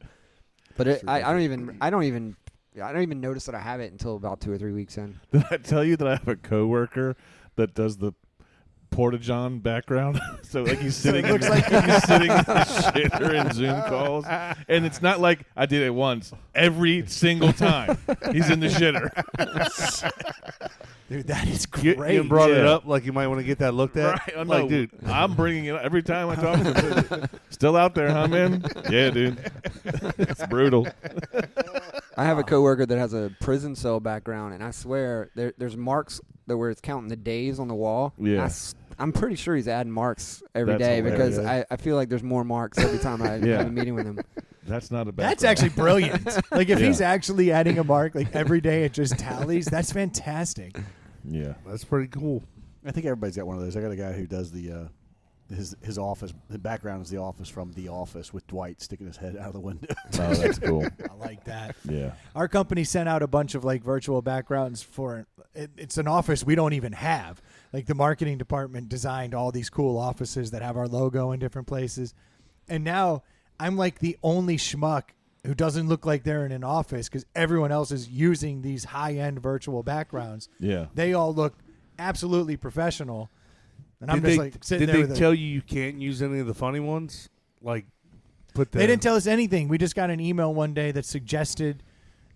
But I don't even notice that I have it until about 2 or 3 weeks in. Did I tell you that I have a coworker that does the Porta-John background? So like he's sitting, he's sitting in the shitter in Zoom calls, and it's not like I did it once. Every single time he's in the shitter. Dude, that is You great. brought it Yeah. up like you might want to get that looked at. Right, I Like, know. dude, I'm bringing it up every time I talk to him. Still out there, huh, man? Yeah, dude. It's brutal. I have a coworker that has a prison cell background, and I swear there's marks where it's counting the days on the wall. Yeah. I'm pretty sure he's adding marks every That's day hilarious. because I feel like there's more marks every time I Yeah. have a meeting with him. That's not a bad. That's actually brilliant. Like if Yeah. he's actually adding a mark, like every day it just tallies. That's fantastic. Yeah. that's pretty cool. I think everybody's got one of those. I got a guy who does the his office. The background is the office from The Office with Dwight sticking his head out of the window. Oh, that's cool. I like that. Yeah. Our company sent out a bunch of like virtual backgrounds for it's an office we don't even have. Like the marketing department designed all these cool offices that have our logo in different places. And now I'm like the only schmuck who doesn't look like they're in an office because everyone else is using these high-end virtual backgrounds. Yeah. They all look absolutely professional. And I'm Did just they, like sitting did there they with tell you can't use any of the funny ones? Like, put the. They didn't tell us anything. We just got an email one day that suggested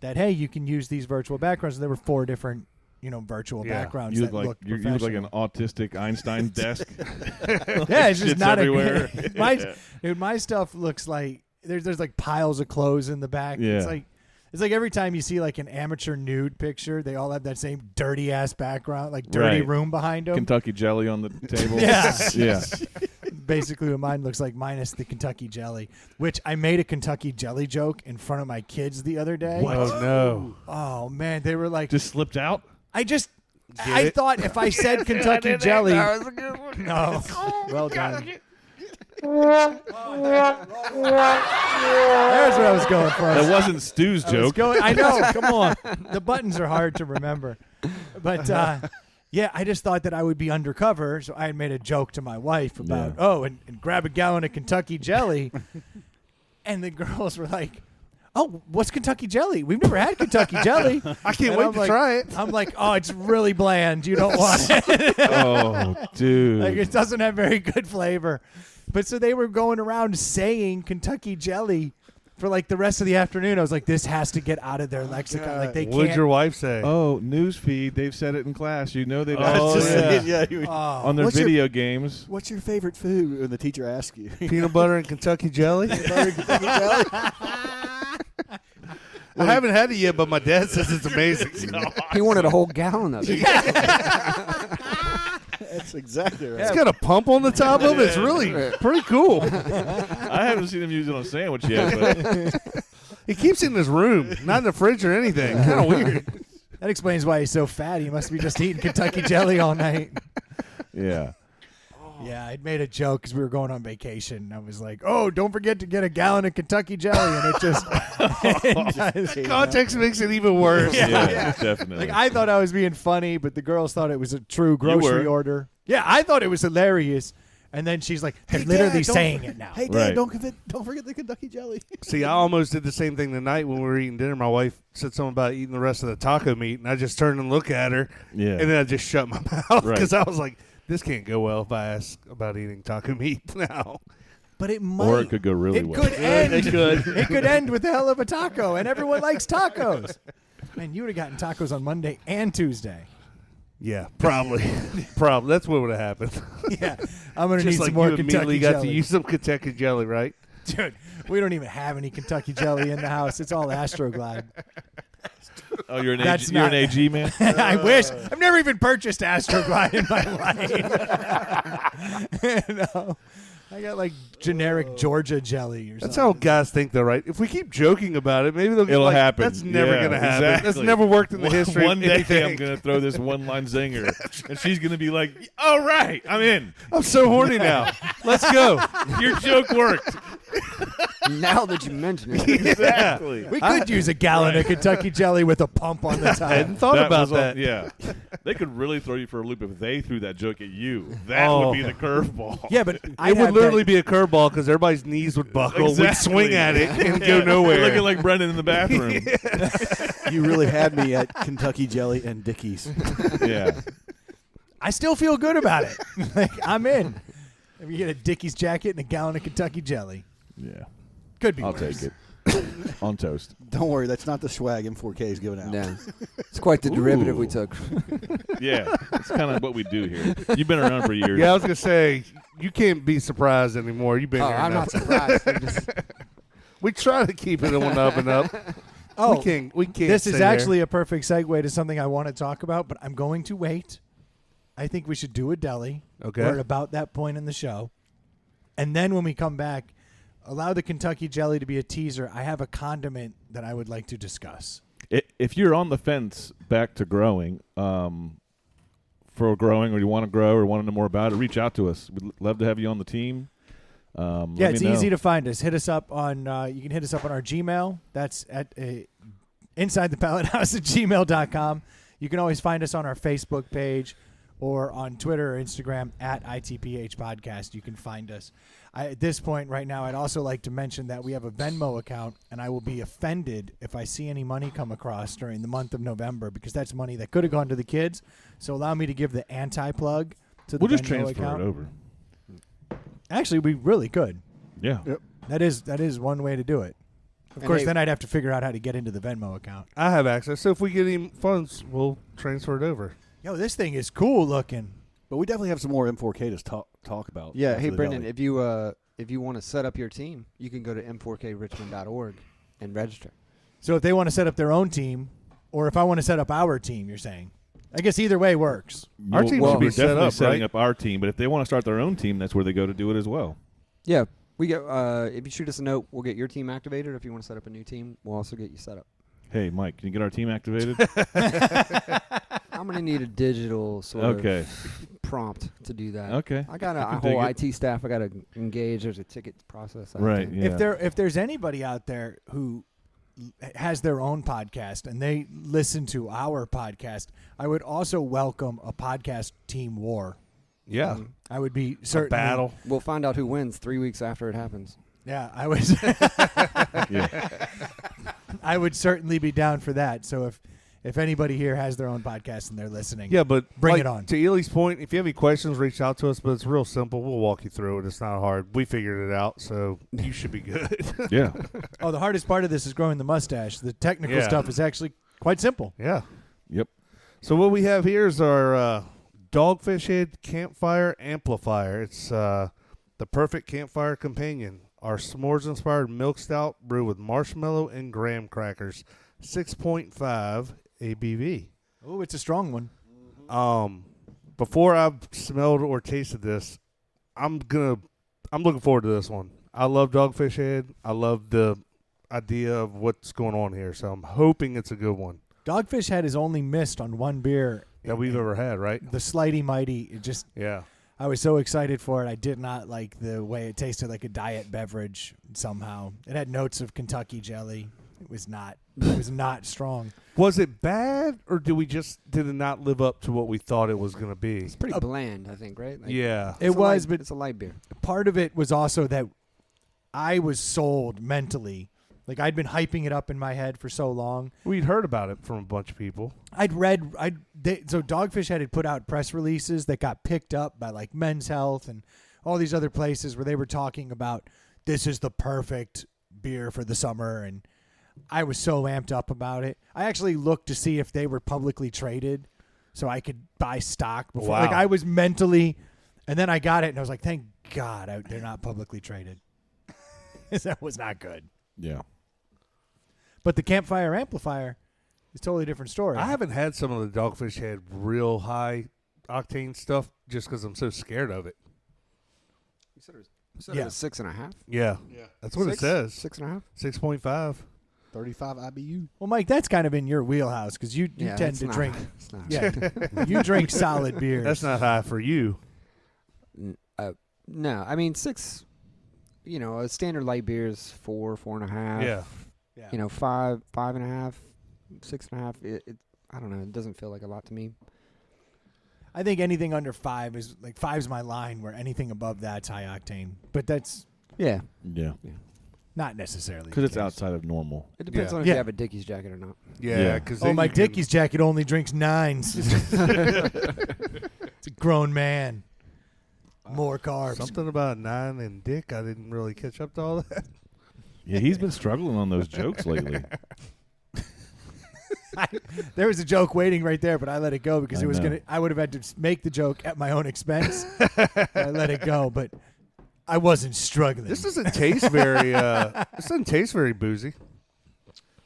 that, hey, you can use these virtual backgrounds. And there were 4 different, virtual Yeah. backgrounds You that look like looked you look like an professional. autistic Einstein desk. Yeah, it's just Shit's not everywhere. my stuff looks like there's like piles of clothes in the back. Yeah. It's like every time you see like an amateur nude picture, they all have that same dirty ass background, like dirty Right. room behind them. Kentucky jelly on the table. Yeah. Yeah. Basically what mine looks like minus the Kentucky jelly, which I made a Kentucky jelly joke in front of my kids the other day. Oh no! Oh man, they were like, Just slipped out. I it? thought if I said Kentucky jelly, no, well done. There's what I was going for. That wasn't Stu's I was joke. I know. Come on. The buttons are hard to remember. But, yeah, I just thought that I would be undercover, so I had made a joke to my wife about, and grab a gallon of Kentucky jelly. And the girls were like, oh, what's Kentucky jelly? We've never had Kentucky jelly. I can't And wait I'm to like- try it. I'm like, oh, it's really bland. You don't want it. Oh, dude. Like, it doesn't have very good flavor. But so they were going around saying Kentucky jelly for like the rest of the afternoon. I was like, this has to get out of their lexicon. Like they What'd can't. your wife say? Oh, newsfeed. They've said it in class. You know they've Oh, asked yeah. on their What's your- video games. What's your favorite food? When the teacher asks you. Peanut butter and Kentucky jelly? Butter, Kentucky jelly? I haven't had it yet, but my dad says it's amazing. He wanted a whole gallon of it. That's exactly right. It's got a pump on the top of it. It's really pretty cool. I haven't seen him use it on a sandwich yet. But He keeps it in his room, not in the fridge or anything. Kind of weird. That explains why he's so fat. He must be just eating Kentucky jelly all night. yeah. Yeah, I'd made a joke because we were going on vacation. I was like, "Oh, don't forget to get a gallon of Kentucky jelly," and it just Context makes it even worse. Yeah, definitely. like I thought I was being funny, but the girls thought it was a true grocery were. order. Yeah, I thought it was hilarious, and then she's like, "They're literally Dad, saying it now." Hey, Dad, Right. don't forget the Kentucky jelly. See, I almost did the same thing tonight when we were eating dinner. My wife said something about eating the rest of the taco meat, and I just turned and looked at her, yeah. and then I just shut my mouth Right. because I was like, this can't go well if I ask about eating taco meat now. But it might. Or it could go really It well. could end. It could. It could end with a hell of a taco, and everyone likes tacos. Man, you would have gotten tacos on Monday and Tuesday. Yeah, probably. Probably. That's what would have happened. Yeah, I'm gonna need Just like some more you immediately Kentucky got jelly. to use some Kentucky jelly, right? Dude, we don't even have any Kentucky jelly in the house. It's all Astroglide. Oh, you're an That's you're an not- AG man? I wish. I've never even purchased Astroglide in my life. No. I got like generic Georgia jelly or something. That's how guys think, though, right? If we keep joking about it, maybe they'll get It'll like, happen. That's never Yeah, going to happen. exactly. That's never worked in the history One of day anything. I'm going to throw this one-line zinger, and she's going to be like, all right, I'm in. I'm so horny now. Let's go. Your joke worked. Now that you mention it. Exactly. We could use a gallon of Kentucky jelly with a pump on the I top. hadn't thought about was all- that. yeah. They could really throw you for a loop if they threw that joke at you. That Oh. would be the curveball. Yeah, but It would literally be a curveball because everybody's knees would buckle. We'd Exactly. swing at it and go Yeah. nowhere. Looking like Brendan in the bathroom. You really had me at Kentucky jelly and Dickies. Yeah. I still feel good about it. Like, I'm in. If you get a Dickies jacket and a gallon of Kentucky jelly, Yeah. could be I'll worse. take it. On toast. Don't worry, that's not the swag M4K is giving out. Yeah. It's quite the derivative we Ooh. took. Yeah. It's kind of what we do here. You've been around for years. Yeah, I was going to say, you can't be surprised anymore. You've been Oh, here I'm enough. not surprised. I'm just- We try to keep it on the up and up. Oh, We can't this say is there. actually a perfect segue to something I want to talk about, but I'm going to wait. I think we should do a deli. Okay. We're at about that point in the show. And then when we come back, allow the Kentucky jelly to be a teaser. I have a condiment that I would like to discuss. If you're on the fence back to growing, for growing, or you want to grow or want to know more about it, reach out to us. We'd love to have you on the team. Yeah, it's easy to find us. Hit us up on. You can hit us up on our Gmail. That's at InsideThePalletHouse@gmail.com. You can always find us on our Facebook page or on Twitter or Instagram at ITPH Podcast. You can find us. At this point right now, I'd also like to mention that we have a Venmo account, and I will be offended if I see any money come across during the month of November because that's money that could have gone to the kids. So allow me to give the anti-plug to the We'll just Venmo transfer account. it over. Actually, we really could. Yeah. Yep. That is one way to do it. Of And course, hey- then I'd have to figure out how to get into the Venmo account. I have access. So if we get any funds, we'll transfer it over. Yo, this thing is cool looking. But we definitely have some more M4K to talk about. Yeah, after hey the Brendan, deli. if you want to set up your team, you can go to m4krichmond.org and register. So if they want to set up their own team, or if I want to set up our team, you're saying? I guess either way works. Our team Well, should be we're set definitely up, setting right? up our team, but if they want to start their own team, that's where they go to do it as well. Yeah, we get. If you shoot us a note, we'll get your team activated. If you want to set up a new team, we'll also get you set up. Hey, Mike, can you get our team activated? I'm gonna need a digital sort Okay. of prompt to do that. Okay. I got I a can whole dig IT staff. I got to engage. There's a ticket process. I have Right. to- Yeah. If there's anybody out there who has their own podcast and they listen to our podcast, I would also welcome a podcast team war. Yeah. I would be A certainly battle. We'll find out who wins 3 weeks after it happens. Yeah, I would. Yeah. I would certainly be down for that. So if if anybody here has their own podcast and they're listening, Yeah, but Bring it on. To Ely's point, if you have any questions, reach out to us. But it's real simple. We'll walk you through it. It's not hard. We figured it out, so you should be good. Yeah. Oh, the hardest part of this is growing the mustache. The technical Yeah. stuff is actually quite simple. Yeah. Yep. So what we have here is our Dogfish Head Campfire Amplifier. It's the perfect campfire companion. Our s'mores-inspired milk stout brewed with marshmallow and graham crackers. 6.5 ABV. Oh, it's a strong one. Before I've smelled or tasted this, I'm looking forward to this one. I love Dogfish Head. I love the idea of what's going on here, so I'm hoping it's a good one Dogfish Head has only missed on one beer that we've ever had, right? The Slighty Mighty. It just, Yeah. I was so excited for it. I did not like the way it tasted like a diet beverage somehow. It had notes of Kentucky jelly. It was not strong. Was it bad, or did it not live up to what we thought it was going to be? It's pretty bland, I think, right? Like, Yeah. It it's a was, light- but it's a light beer. part of it was also that I was sold mentally. Like, I'd been hyping it up in my head for so long. We'd heard about it from a bunch of people. So Dogfish had put out press releases that got picked up by like Men's Health and all these other places where they were talking about this is the perfect beer for the summer, and I was so amped up about it. I actually looked to see if they were publicly traded so I could buy stock before. Wow. Like, I was mentally, and then I got it and I was like, thank God they're not publicly traded. That was not good. Yeah. But the Campfire Amplifier is a totally different story. I haven't had some of the Dogfish Head real high octane stuff just because I'm so scared of it. You said it Yeah. was 6.5? Yeah. That's what it says. 6.5? 6.5. 35 IBU. Well, Mike, that's kind of in your wheelhouse because you Yeah, tend it's to not- drink. It's not. Yeah, you drink solid beers. That's not high for you. No, I mean 6. You know, a standard light beer is 4.5. Yeah. Yeah. You know, 5.5, 6.5. It I don't know. It doesn't feel like a lot to me. I think anything under 5 is like 5's my line. Where anything above that's high octane, but that's Yeah, Yeah. not necessarily Because the it's case. outside of normal. it depends Yeah. on if Yeah. you have a Dickies jacket or not. Yeah. Yeah. Cause Oh, then my you can- Dickies jacket only drinks 9s. It's a grown man. More carbs. Something about 9 and Dick, I didn't really catch up to all that. Yeah, he's been struggling on those jokes lately. There was a joke waiting right there, but I let it go because I it was know. gonna. I would have had to make the joke at my own expense. I let it go, but I wasn't struggling. This doesn't taste very boozy.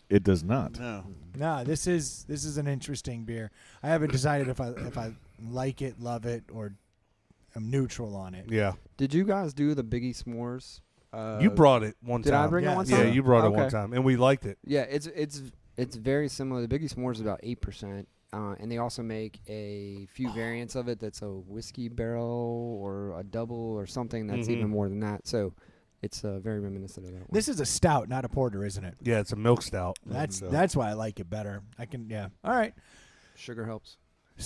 It does not. No. No, this is an interesting beer. I haven't decided if I like it, love it, or I'm neutral on it. Yeah. Did you guys do the Biggie s'mores? You brought it one Did time. I bring Yeah. it one Yeah, time? you brought it one Okay. time, and we liked it. Yeah, it's very similar. The Biggie s'mores is about 8%, and they also make a few variants of it. That's a whiskey barrel or a double or something that's Mhm. even more than that. So it's very reminiscent of that one. This is a stout, not a porter, isn't it? Yeah, it's a milk stout. That's why I like it better. All right. Sugar helps.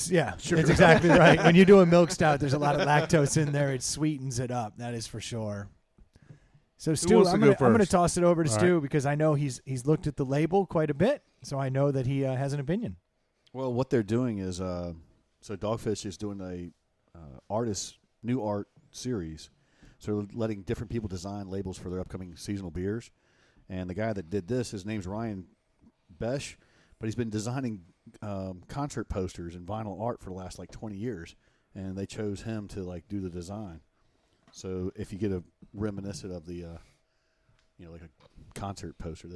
Yeah, that's exactly right. When you do a milk stout, there's a lot of lactose in there. It sweetens it up. That is for sure. So Stu, wants to I'm go going to first? toss it over to All Stu because I know he's looked at the label quite a bit, so I know that he has an opinion. Well, what they're doing is, so Dogfish is doing a new art series. So they're letting different people design labels for their upcoming seasonal beers. And the guy that did this, his name's Ryan Besh, but he's been designing concert posters and vinyl art for the last 20 years. And they chose him to do the design. So if you get a reminiscent of the, like a concert poster,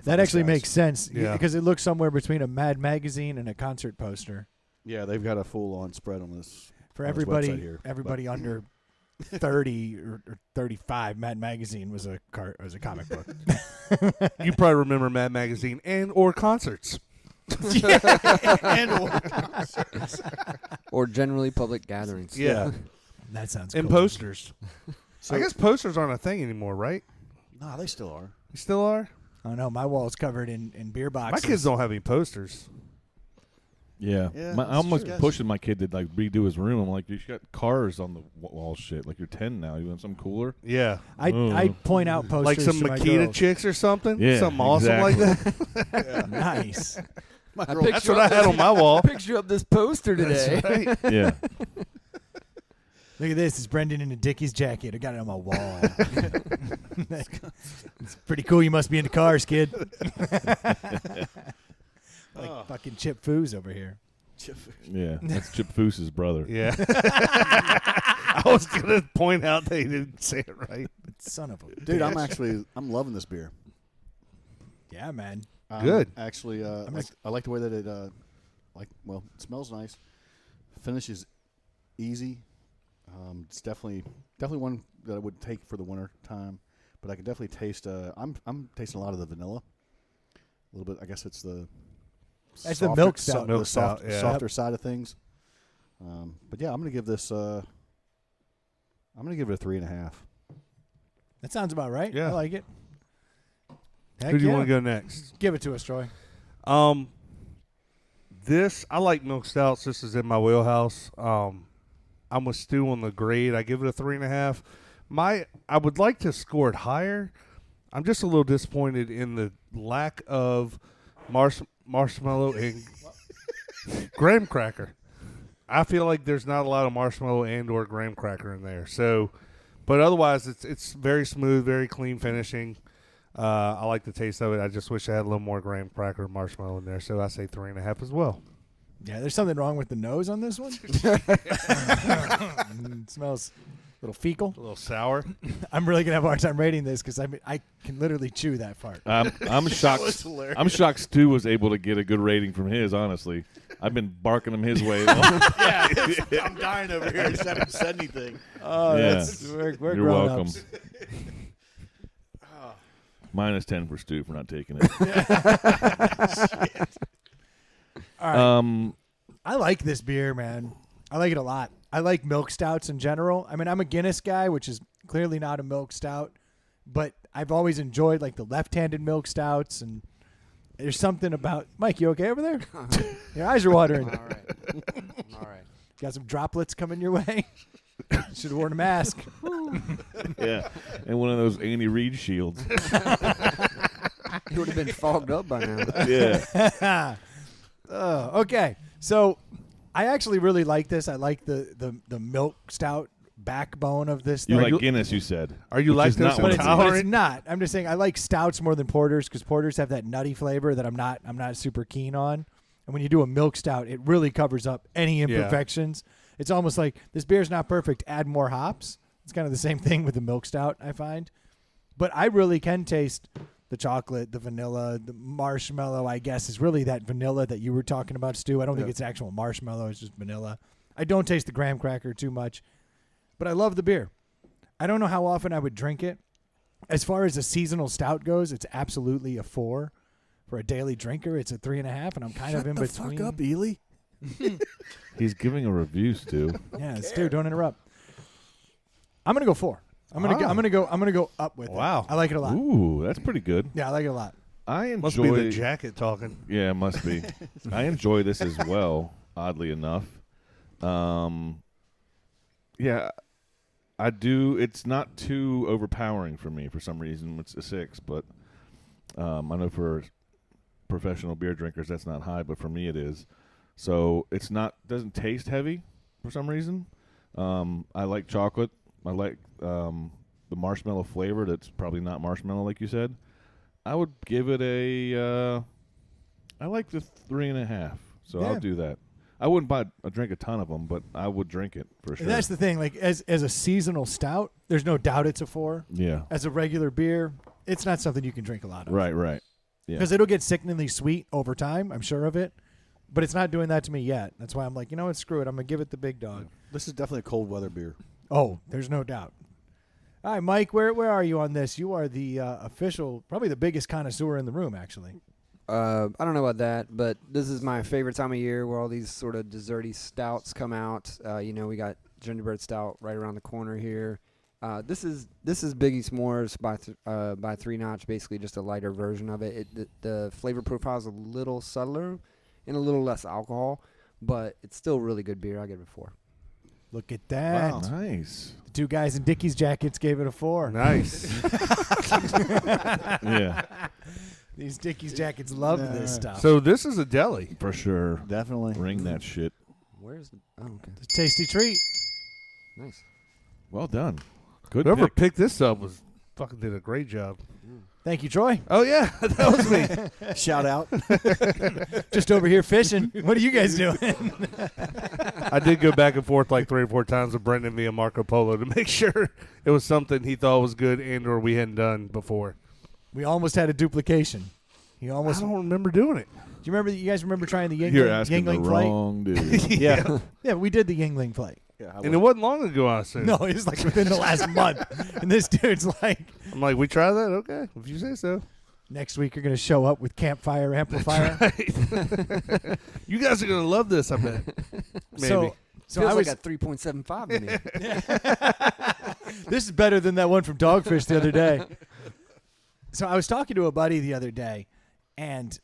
That actually makes sense Yeah. because it looks somewhere between a Mad magazine and a concert poster. Yeah, they've got a full-on spread on this. For on this website everybody, here. everybody under 30 or 35, Mad magazine was a comic book. You probably remember Mad Magazine and or concerts. Or generally public gatherings. Yeah. That sounds And cool. posters. So, I guess posters aren't a thing anymore, right? Nah, they still are. You still are? Oh no, my wall's covered in beer My boxes. kids don't have any posters. Yeah. Yeah, I'm that's almost true. pushing my kid to redo his room. I'm like, you got cars on the wall shit. You're 10 now. You want something cooler? Yeah. I point out posters Like some to my Makita girls. chicks or something? Yeah, Something awesome like exactly. that? Nice. That's what I had on my wall. Picture up this poster today. That's right. Yeah. Look at this. It's Brendan in a Dickies jacket. I got it on my wall. It's pretty cool. You must be into cars, kid. Like fucking Chip Foose over here. Yeah. That's Chip Foose's brother. Yeah. I was going to point out they didn't say it right. Son of a Dude, bitch. I'm loving this beer. Yeah, man. Good. Actually, I like the way that it it smells nice. Finish is easy. It's definitely one that I would take for the winter time, but I can definitely taste. I'm tasting a lot of the vanilla. A little bit. I guess it's the. That's the milk stout. Milk stout, yeah. Softer side of things. But yeah, I'm gonna give this. I'm gonna give it a 3.5. That sounds about right. Yeah. I like it. Heck Who do you yeah. want to go next? Give it to us, Troy. This I like milk stouts. This is in my wheelhouse. I'm with Stu on the grade. I give it a 3.5. I would like to score it higher. I'm just a little disappointed in the lack of marshmallow and graham cracker. I feel like there's not a lot of marshmallow and or graham cracker in there. So, but otherwise, it's very smooth, very clean finishing. I like the taste of it. I just wish I had a little more graham cracker and marshmallow in there. So I say 3.5 as well. Yeah, there's something wrong with the nose on this one. It smells a little fecal. A little sour. I'm really gonna have a hard time rating this because I can literally chew that fart. I'm shocked. I'm shocked Stu was able to get a good rating from his. Honestly, I've been barking him his way. I'm dying over here. I just haven't said anything. Oh, Yeah. we're You're grown welcome. ups. -10 for Stu for not taking it. All right. I like this beer, man. I like it a lot. I like milk stouts in general. I mean, I'm a Guinness guy, which is clearly not a milk stout, but I've always enjoyed like the left-handed milk stouts, and there's something about Mike. You okay over there? Your eyes are watering. All right. Got some droplets coming your way. Should have worn a mask. Yeah, and one of those Andy Reid shields. It would have been fogged up by now. Yeah. Okay, so I actually really like this. I like the milk stout backbone of this You thing. like Guinness, you said. Are you which is lactose not what it is. But intolerant? it's not. I'm just saying I like stouts more than porters because porters have that nutty flavor that I'm not super keen on. And when you do a milk stout, it really covers up any imperfections. It's almost like this beer's not perfect. Add more hops. It's kind of the same thing with the milk stout, I find. But I really can taste the chocolate, the vanilla, the marshmallow, I guess, is really that vanilla that you were talking about, Stu. I don't think it's actual marshmallow. It's just vanilla. I don't taste the graham cracker too much. But I love the beer. I don't know how often I would drink it. As far as a seasonal stout goes, it's absolutely a 4. For a daily drinker, it's a 3.5, and I'm kind of in between. Fuck up, Ely. He's giving a review, Stu. Yeah, Stu, don't interrupt. I'm gonna go 4. I'm gonna go up with it. Wow. I like it a lot. Ooh, that's pretty good. Yeah, I like it a lot. I enjoy. Must be the jacket talking. Yeah, it must be. I enjoy this as well, oddly enough. Yeah, I do. It's not too overpowering for me for some reason. It's a 6, but I know for professional beer drinkers that's not high, but for me it is. So it's not doesn't taste heavy for some reason. I like chocolate. I like the marshmallow flavor. That's probably not marshmallow, like you said. I would give it a. I like the 3.5, so Yeah. I'll do that. I wouldn't drink a ton of them, but I would drink it for sure. And that's the thing. Like as a seasonal stout, there's no doubt it's a 4. Yeah. As a regular beer, it's not something you can drink a lot of. Right. Yeah. Because it'll get sickeningly sweet over time. I'm sure of it. But it's not doing that to me yet. That's why I'm like, you know what? Screw it. I'm gonna give it the big dog. This is definitely a cold weather beer. Oh, there's no doubt. All right, Mike, where are you on this? You are the official, probably the biggest connoisseur in the room, actually. I don't know about that, but this is my favorite time of year where all these sort of desserty stouts come out. We got gingerbread stout right around the corner here. This is Biggie S'mores by 3 Notch, basically just a lighter version of it. The flavor profile is a little subtler and a little less alcohol, but it's still really good beer. I give it a 4. Look at that. Wow, nice. The 2 guys in Dickies jackets gave it a 4. Nice. Yeah. These Dickies jackets love this stuff. So this is a deli. For sure. Definitely. Ring that shit. Where's the? Oh, okay. It's a tasty treat. Nice. Well done. Good Whoever pick. picked this up fucking did a great job. Thank you, Troy. Oh yeah, that was me. Shout out. Just over here fishing. What are you guys doing? I did go back and forth like 3 or 4 times with Brendan via Marco Polo to make sure it was something he thought was good and or we hadn't done before. We almost had a duplication. You I almost. don't remember doing it. Do you remember? You guys remember trying the Yingling, You're asking the Yingling flight? wrong dude. Yeah. Yeah, we did the Yingling flight. And it wasn't long ago, I assume. No, it was like within the last month. And this dude's like, I'm like, we try that? Okay, if you say so. next week you're going to show up with campfire amplifier. You guys are going to love this, I bet. Maybe. So Feels I was. like a 3.75 to me. This is better than that one from Dogfish the other day. So I was talking to a buddy the other day, and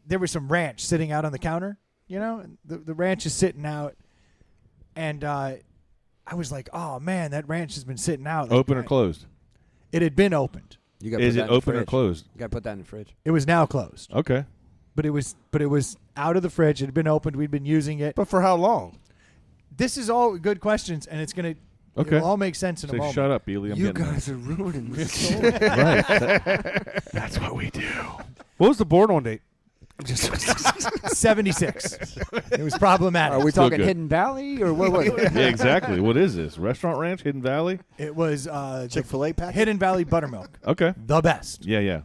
there was some ranch sitting out on the counter. You know, and the ranch is sitting out, and I was like, "Oh man, that ranch has been sitting out." Open or closed? It had been opened. You gotta Is put it that in the open or fridge. closed? You gotta put that in the fridge. It was now closed, Okay. but it was out of the fridge. It had been opened. We'd been using it. But for how long? This is all good questions, and it's gonna Okay. it'll all make sense in a Say, moment. shut up, Ely. I'm You getting guys are ruining the story. right. That's what we do. What was the board on date? 76. It was problematic. Are we Still talking good. Hidden Valley or what was it? Yeah, exactly. What is this? Restaurant Ranch, Hidden Valley? It was Chick-fil-A package? Hidden Valley Buttermilk, Okay. the best. Yeah, yeah.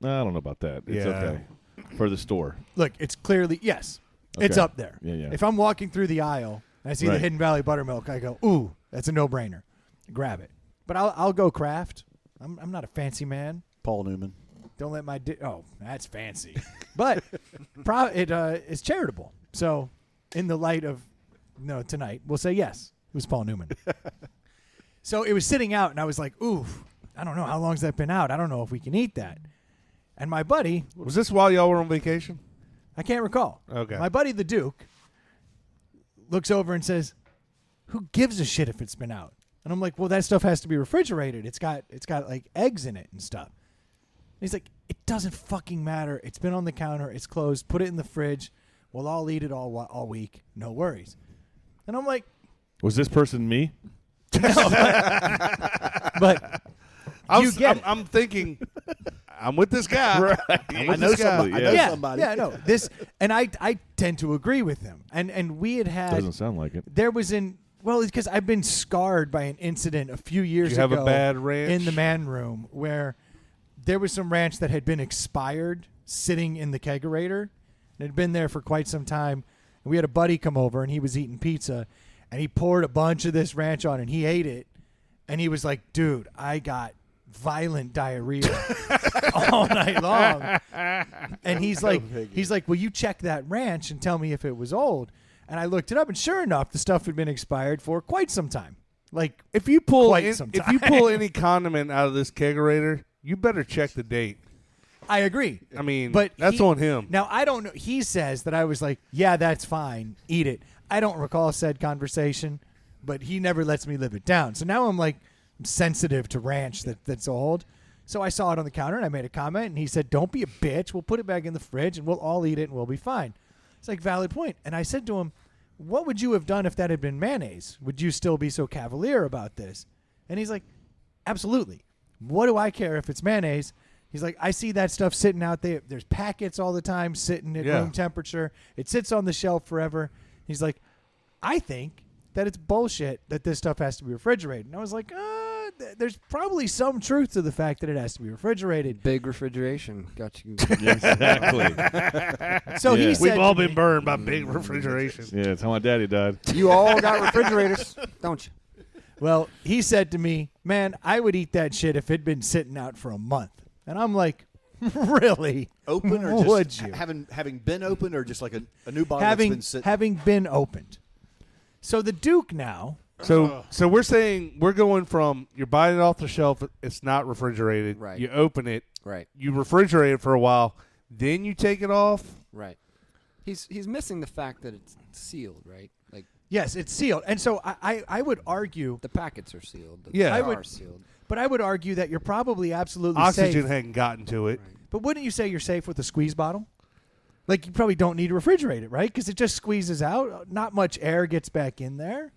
I don't know about that. It's Yeah. okay. For the store. Look, it's clearly yes, it's Okay. up there. Yeah, yeah. If I'm walking through the aisle and I see the Right. Hidden Valley Buttermilk, I go, "Ooh, that's a no-brainer." Grab it. But I'll go craft. I'm not a fancy man. Paul Newman. Don't let my oh, that's fancy. But it's charitable. So, in the light of tonight, we'll say yes. It was Paul Newman. So it was sitting out, and I was like, "Ooh, I don't know how long's that been out. I don't know if we can eat that." And my buddy, Was this while y'all were on vacation? I can't recall. Okay. My buddy the Duke looks over and says, "Who gives a shit if it's been out?" And I'm like, "Well, that stuff has to be refrigerated. It's got like eggs in it and stuff." And he's like, "It doesn't fucking matter. It's been on the counter. It's closed. Put it in the fridge. We'll all eat it all week. No worries." And I'm like, Was this person me? "But you get it." I'm thinking, I'm with this guy. Right. I'm with I know this guy. somebody. I know yeah, somebody. yeah, no. This and I tend to agree with him. And we had Doesn't sound like it. there was it's because I've been scarred by an incident a few years Did you have ago a bad ranch? in the man room where there was some ranch that had been expired sitting in the kegerator. It had been there for quite some time. And we had a buddy come over and he was eating pizza and he poured a bunch of this ranch on and he ate it and he was like, "Dude, I got violent diarrhea all night long." And he's like, "Will you check that ranch and tell me if it was old?" And I looked it up, and sure enough, the stuff had been expired for quite some time. Like, If you pull Quite some if you pull any condiment out of this kegerator, you better check the date. I agree. I mean, But that's on him. Now, I don't know. He says that I was like, "Yeah, that's fine. Eat it." I don't recall said conversation, but he never lets me live it down. So now I'm like sensitive to ranch that's old. So I saw it on the counter, and I made a comment, and he said, "Don't be a bitch. We'll put it back in the fridge, and we'll all eat it, and we'll be fine." It's like, valid point. And I said to him, "What would you have done if that had been mayonnaise? Would you still be so cavalier about this?" And he's like, "Absolutely. What do I care if it's mayonnaise?" He's like, "I see that stuff sitting out there. There's packets all the time sitting at Yeah. room temperature. It sits on the shelf forever." He's like, "I think that it's bullshit that this stuff has to be refrigerated." And I was like, there's probably some truth to the fact that it has to be refrigerated. Big refrigeration. Got you. Exactly. So Yeah. he We've said We've all to me- been burned by big refrigeration. Yeah, it's how my daddy died. You all got refrigerators, don't you? Well, he said to me, "Man, I would eat that shit if it'd been sitting out for a month." And I'm like, "Really? Open or Would just you? having been open or just like a new bottle that's having been sitting? having been opened." So the Duke now, So we're saying we're going from you're buying it off the shelf, it's not refrigerated. Right. You open it, Right. you refrigerate it for a while, then you take it off. Right. He's missing the fact that it's sealed, right? Like yes, it's sealed. And so I would argue, the packets are sealed. Yeah. They I are would- sealed. but I would argue that you're probably absolutely Oxygen safe. hadn't gotten to it. Right. But wouldn't you say you're safe with a squeeze bottle? Like, you probably don't need to refrigerate it, right? Because it just squeezes out. Not much air gets back in there.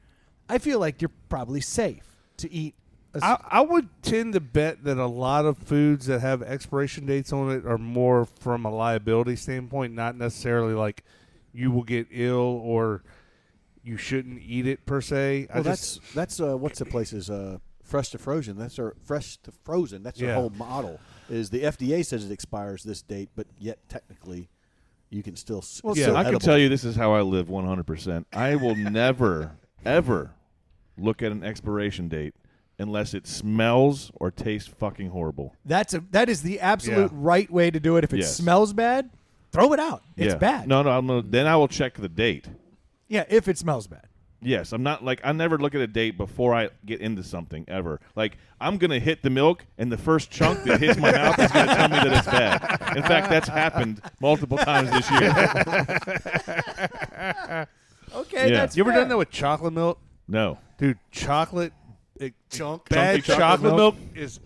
I feel like you're probably safe to eat. I would tend to bet that a lot of foods that have expiration dates on it are more from a liability standpoint, not necessarily like you will get ill or you shouldn't eat it per se. Well, that's what's the place's fresh to frozen. That's our fresh to frozen. That's their whole model. Is the FDA says it expires this date, but yet technically you can still. Well, so I can tell you this is how I live 100%. I will never ever look at an expiration date unless it smells or tastes fucking horrible. That is the absolute right way to do it. If it smells bad, throw it out. It's bad. No. Then I will check the date. Yeah, if it smells bad. Yes, I'm not like I never look at a date before I get into something ever. Like I'm gonna hit the milk, and the first chunk that hits my mouth is gonna tell me that it's bad. In fact, that's happened multiple times this year. Okay, that's you ever fair. done that with chocolate milk? No, Dude, chocolate chunk. bad Chunky chocolate milk is.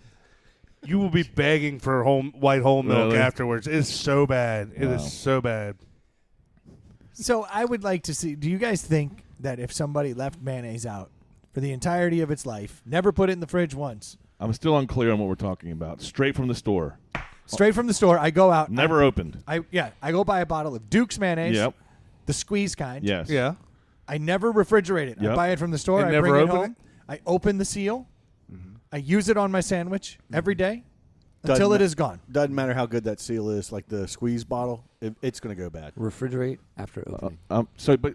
You will be begging for white whole milk Really? afterwards. It is so bad. It Wow. is so bad. So I would like to see, do you guys think that if somebody left mayonnaise out for the entirety of its life, never put it in the fridge once, I'm still unclear on what we're talking about. Straight from the store, straight from the store, I go out. never opened. I go buy a bottle of Duke's mayonnaise, Yep. the squeeze kind. Yes. Yeah. I never refrigerate it. I Yep. buy it from the store. And I never bring it open home. it? I open the seal. I use it on my sandwich every day Doesn't until it ma- is gone. Doesn't matter how good that seal is, like the squeeze bottle, it's going to go bad. Refrigerate after opening. But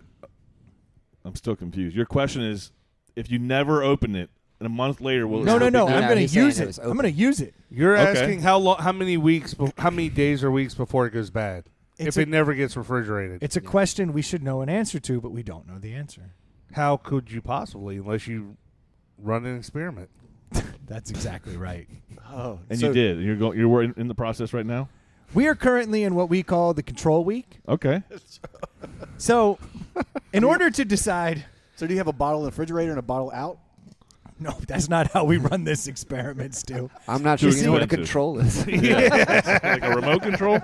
I'm still confused. Your question is, if you never open it, and a month later, will No. it I'm no, going to he's saying use it it. was I'm going to use it. You're Okay. asking how many weeks, how many days or weeks before it goes bad? It's If it never gets refrigerated. It's a question we should know an answer to, but we don't know the answer. How could you possibly, unless you run an experiment? That's exactly right. Oh, and you did. You're in the process right now. We are currently in what we call the control week. Okay. So, in order to decide, So do you have a bottle in the refrigerator and a bottle out? no, that's not how we run this experiment, Stu. I'm not sure Too you know what a expensive. control is. Like a remote control.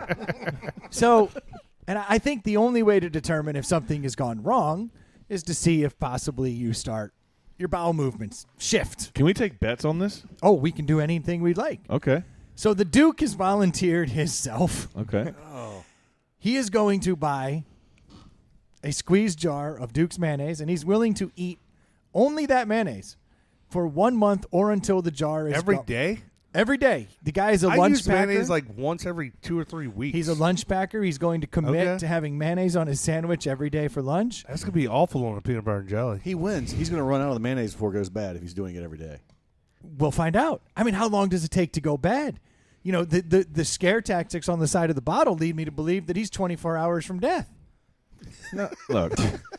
So, and I think the only way to determine if something has gone wrong is to see if possibly you start your bowel movements shift. Can we take bets on this? Oh, we can do anything we'd like. Okay. So the Duke has volunteered himself. Okay. He is going to buy a squeezed jar of Duke's mayonnaise, and he's willing to eat only that mayonnaise for 1 month or until the jar is Every gone. day? Every day. The guy is a I lunch use packer. mayonnaise like once every 2 or 3 weeks. He's a lunch packer. He's going to commit Okay. to having mayonnaise on his sandwich every day for lunch. That's going to be awful on a peanut butter and jelly. He wins. He's going to run out of the mayonnaise before it goes bad if he's doing it every day. We'll find out. I mean, how long does it take to go bad? You know, the scare tactics on the side of the bottle lead me to believe that he's 24 hours from death. No, look,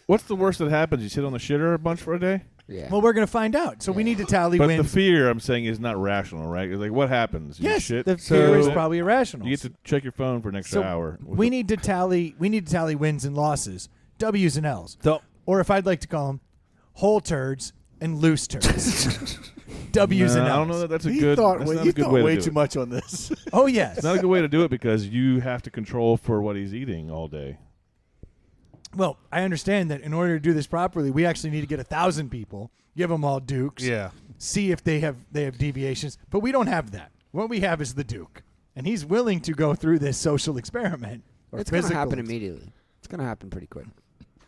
what's the worst that happens? You sit on the shitter a bunch for a day? Yeah. Well, we're going to find out. So we need to tally But the wins. fear, I'm saying, is not rational, right? Like, what happens? You Yes, shit? the fear is So- probably irrational. You get to check your phone for an extra hour. We need to tally. We need to tally wins and losses, W's and L's, or if I'd like to call them, whole turds and loose turds. W's and L's. I don't know that that's a He good. thought That's way, not you a good thought way way to do too it. much on this. Oh yes. It's not a good way to do it because you have to control for what he's eating all day. Well, I understand that in order to do this properly, we actually need to get 1,000 people, give them all Dukes, Yeah. see if they have deviations. But we don't have that. What we have is the Duke, and he's willing to go through this social experiment. Or It's going to physical happen ex- immediately. It's going to happen pretty quick.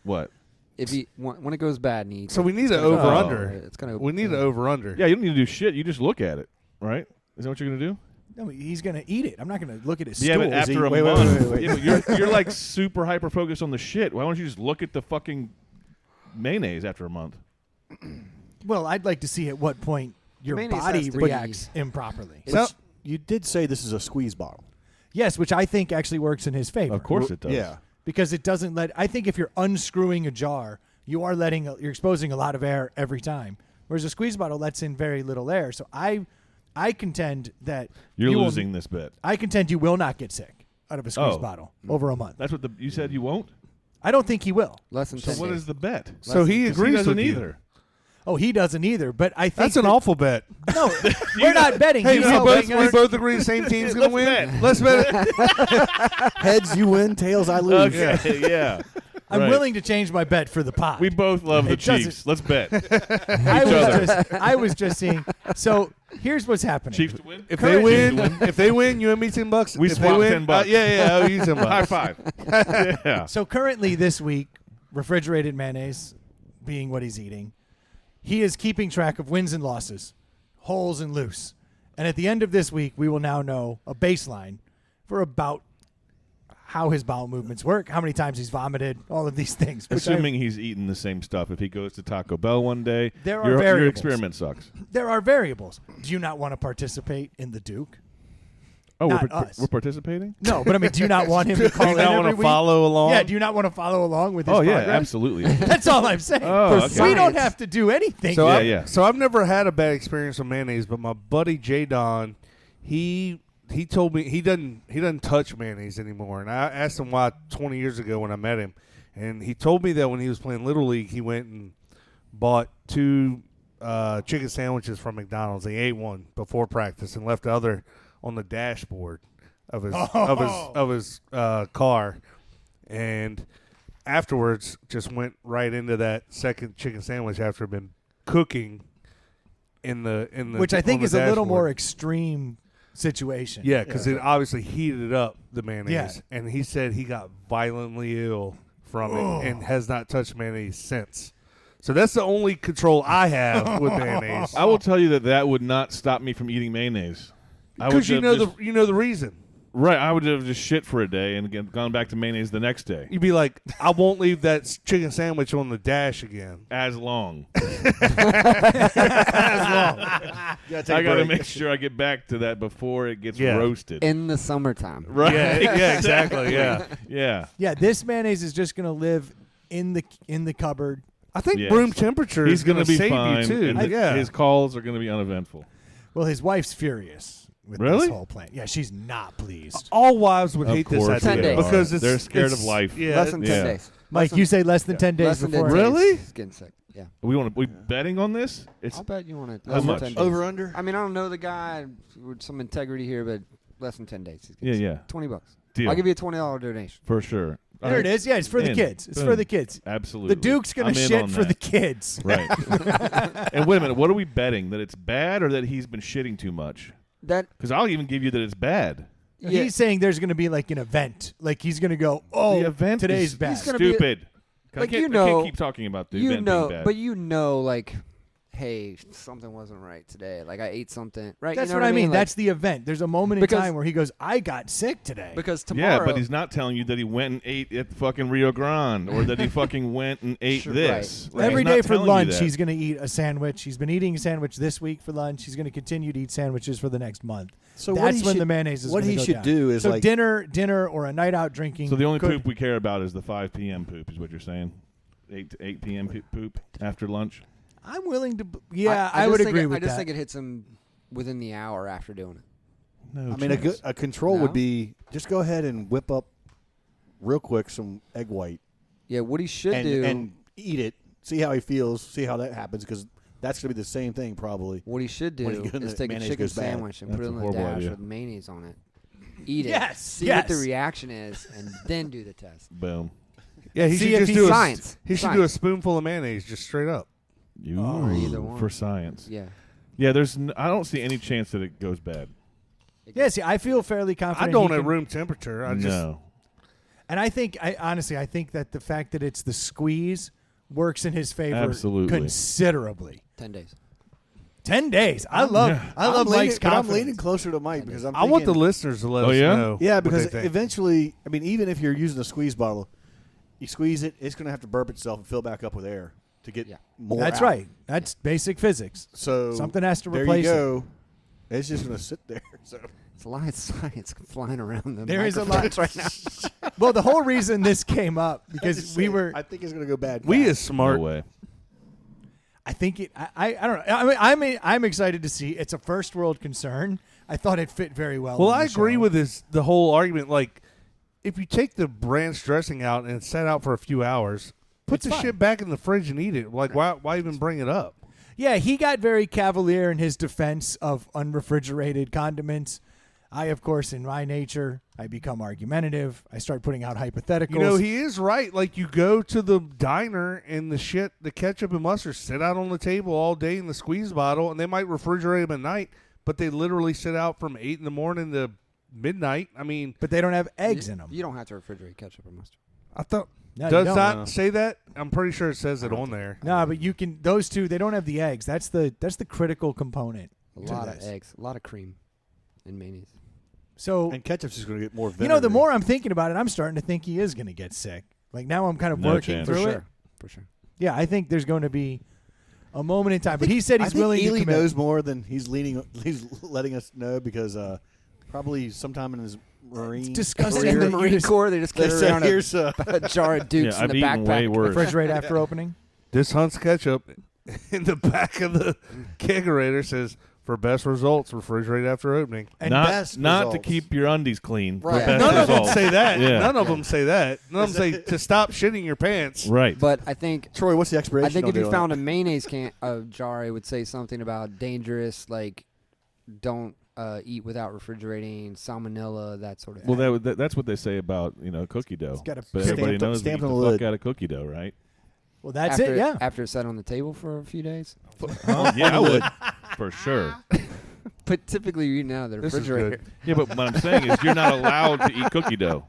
What? If he when it goes bad, and he So we need it's an gonna go- over-under. It's going to. We need an over-under. Yeah, you don't need to do shit. You just look at it, right? Is that what you're gonna do? No, he's going to eat it. I'm not going to look at his Yeah, stool. but after a Wait, wait, month, wait, wait, wait. yeah, but you're like super hyper focused on the shit. Why don't you just look at the fucking mayonnaise after a month? Well, I'd like to see at what point your Mayonnaise body has to reacts improperly. So, you did say this is a squeeze bottle. Yes, which I think actually works in his favor. Of course it does. Yeah. Because it doesn't let. I think if you're unscrewing a jar, you're exposing a lot of air every time. Whereas a squeeze bottle lets in very little air. So I contend that You're you will- losing this bet. I contend you will not get sick out of a squeeze Oh. bottle over a month. That's what you said. You won't. I don't think he will. less than So 10 what days. is the bet? So he 'Cause agrees doesn't with you. either. Oh, he doesn't either. But I think That's an awful bet. No, we're not betting. Hey, He's we helping both, us. agree the same team's going to win? bet. Let's bet it. Heads, you win. Tails, I lose. Okay, yeah. I'm Right. willing to change my bet for the pot. We both love the It doesn't- Chiefs. Let's bet. I was just seeing. So here's what's happening. Chiefs to win. If Current- they win, you and me $10. We if swap they win, $10. yeah, I'll use $10. High five. Yeah. So currently this week, refrigerated mayonnaise being what he's eating, he is keeping track of wins and losses, holes and loose. And at the end of this week, we will now know a baseline for about how his bowel movements work, how many times he's vomited, all of these things. which Assuming he's eating the same stuff. If he goes to Taco Bell one day, There are your variables. experiment sucks. there are variables. Do you not want to participate in the Duke? Oh, Not us. we're participating? No, but I mean, do you not want him to call You in not every want to week? follow along? Yeah, do you not want to follow along with his Oh, yeah, progress? absolutely. That's all I'm saying. Oh, For okay. We don't science. have to do anything. So, Yeah. So I've never had a bad experience with mayonnaise, but my buddy Jay Don, he told me he doesn't touch mayonnaise anymore. And I asked him why 20 years ago when I met him, and he told me that when he was playing Little League, he went and bought 2 chicken sandwiches from McDonald's. He ate one before practice and left the other on the dashboard of his car, and afterwards just went right into that second chicken sandwich after it had been cooking in the which I think on the is a little dashboard. more extreme situation. Yeah, because it obviously heated up the mayonnaise, Yeah. and he said he got violently ill from it and has not touched mayonnaise since. So that's the only control I have with mayonnaise. I will tell you that would not stop me from eating mayonnaise. Because you know the reason. Right, I would have just shit for a day and gone back to mayonnaise the next day. You'd be like, I won't leave that chicken sandwich on the dash again. As long. I I got to make sure I get back to that before it gets Yeah. roasted. In the summertime. Right. Yeah, exactly. Yeah, Yeah. Yeah, this mayonnaise is just going to live in the cupboard. I think Yes. room temperature He's is going to be save fine. you too. and Yeah, His calls are going to be uneventful. Well, his wife's furious with Really? this whole plan. Yeah, she's not pleased. all wives would Of hate this course idea 10 days. because They're it's scared of life. Yeah, Less than 10 Yeah. days. Mike, you say less than 10 days Less than before. 10 days. Really? He's getting sick. Yeah. We betting on this? It's I'll bet you want it. How Less than much? 10 days. Over under. I mean, I don't know the guy with some integrity here, but less than 10 days. He's getting yeah, sick. yeah. $20. Deal. I'll give you a $20 donation. For sure. There it is. Yeah, it's for the In. kids. It's for Boom. the kids. Absolutely. The Duke's going I'm to in shit on for that. the kids. Right. And wait a minute. What are we betting? That it's bad or that he's been shitting too much? That Because I'll even give you that it's bad. Yeah. He's saying there's going to be like an event. Like he's going to go, The event today's is bad. He's gonna be- stupid. I like, can't, you I know- can't keep talking about the you event know, being bad. but you know, like, hey, something wasn't right today. Like I ate something. Right. That's you know what I mean. Like, That's the event. There's a moment in Because- time where he goes, I got sick today. because tomorrow. yeah, but he's not telling you that he went and ate at fucking Rio Grande or that he fucking went and ate Sure, this. right. Every He's not day for telling you lunch, that. he's going to eat a sandwich. He's been eating a sandwich this week for lunch. He's going to continue to eat sandwiches for the next month. So That's what he when should, the mayonnaise is what gonna he go should down. do is So like dinner, or a night out drinking. So the only could- poop we care about is the 5 p.m. poop, is what you're saying? 8 to 8 p.m. poop after lunch? I'm willing to. Yeah, I just would think agree it, with I just that. think it hits him within the hour after doing it. No I mean, a control No? would be just go ahead and whip up real quick some egg white Yeah, what he should do. and eat it. See how he feels. See how that happens because that's going to be the same thing probably. What he should When do the is take a mayonnaise chicken goes bad. sandwich and That's put it a on the horrible dash idea. with mayonnaise on it. Eat it. Yes, See what the yes. reaction is, and then do the test. Boom. Yeah, he See should if just he's do science. He should Science. do a spoonful of mayonnaise just straight up. You Or either one. for science. Yeah. Yeah, I don't see any chance that it goes bad. Yeah, see, I feel fairly confident. I don't he at can- room temperature. I just No. And I think, honestly, I think that the fact that it's the squeeze works in his favor Absolutely. considerably. 10 days. 10 days. I love I'm Mike's leaning, but I'm confidence. leaning closer to Mike because I'm I want the thinking- listeners to let Oh, us yeah? know. Yeah, what they because think. eventually, I mean, even if you're using a squeeze bottle, you squeeze it, it's going to have to burp itself and fill back up with air to get Yeah. more. That's out. right. That's basic physics. So Something has to there replace you it. go. It's just going to sit there. So It's a lot of science flying around the There is a lot microphones right now. Well, the whole reason this came up because we were. I think it's going to go bad. we fast. is smart. No way. I think it. I don't know. I mean, I'm excited to see. It's a first world concern. I thought it fit very well. Well, on I the agree show. with the whole argument. Like, if you take the ranch dressing out and it's set out for a few hours, put It's the fine. shit back in the fridge and eat it. Like, why even bring it up? Yeah, he got very cavalier in his defense of unrefrigerated condiments. I, of course, in my nature, I become argumentative. I start putting out hypotheticals. You know, he is right. Like, you go to the diner and the ketchup and mustard sit out on the table all day in the squeeze bottle, and they might refrigerate them at night, but they literally sit out from 8 in the morning to midnight. I mean, but they don't have eggs in them. You don't have to refrigerate ketchup or mustard. I thought No, you does don't. not say that. I'm pretty sure it says it on there. No, but you can. Those two, they don't have the eggs. That's the critical component. A to lot this. of eggs, a lot of cream, and mayonnaise. So And ketchup's just going to get more vinegar. you know, the more I'm thinking about it, I'm starting to think he is going to get sick. Like now, I'm kind of No working chance. through For it. sure. For sure. Yeah, I think there's going to be a moment in time. But he said he's I think willing Ely to commit. knows more than he's letting us know because probably sometime in his Marine It's disgusting In career, the that you Marine just Corps, they just they carry said, around here's a jar of Dukes Yeah, I've in the eaten backpack. way worse. refrigerate after opening. This Hunt's ketchup in the back of the kegerator says, for best results, refrigerate after opening. And best not to results. keep your undies clean. for Right. best None of them results. say that. Yeah. None of them say that. None of them say to stop shitting your pants. Right. But I think Troy, what's the expiration? I think if date you on found it? a mayonnaise jar, it would say something about dangerous, like don't eat without refrigerating, salmonella, that sort of thing. Well, that's what they say about cookie dough. It's got a But everybody Stamped- knows to eat stamped the on the fuck lid. out of cookie dough, right? Well, that's after, it. Yeah. After it's sat on the table for a few days. Yeah, I would for sure. But typically you're eating out of the This is refrigerator. good. Yeah, but what I'm saying is you're not allowed to eat cookie dough.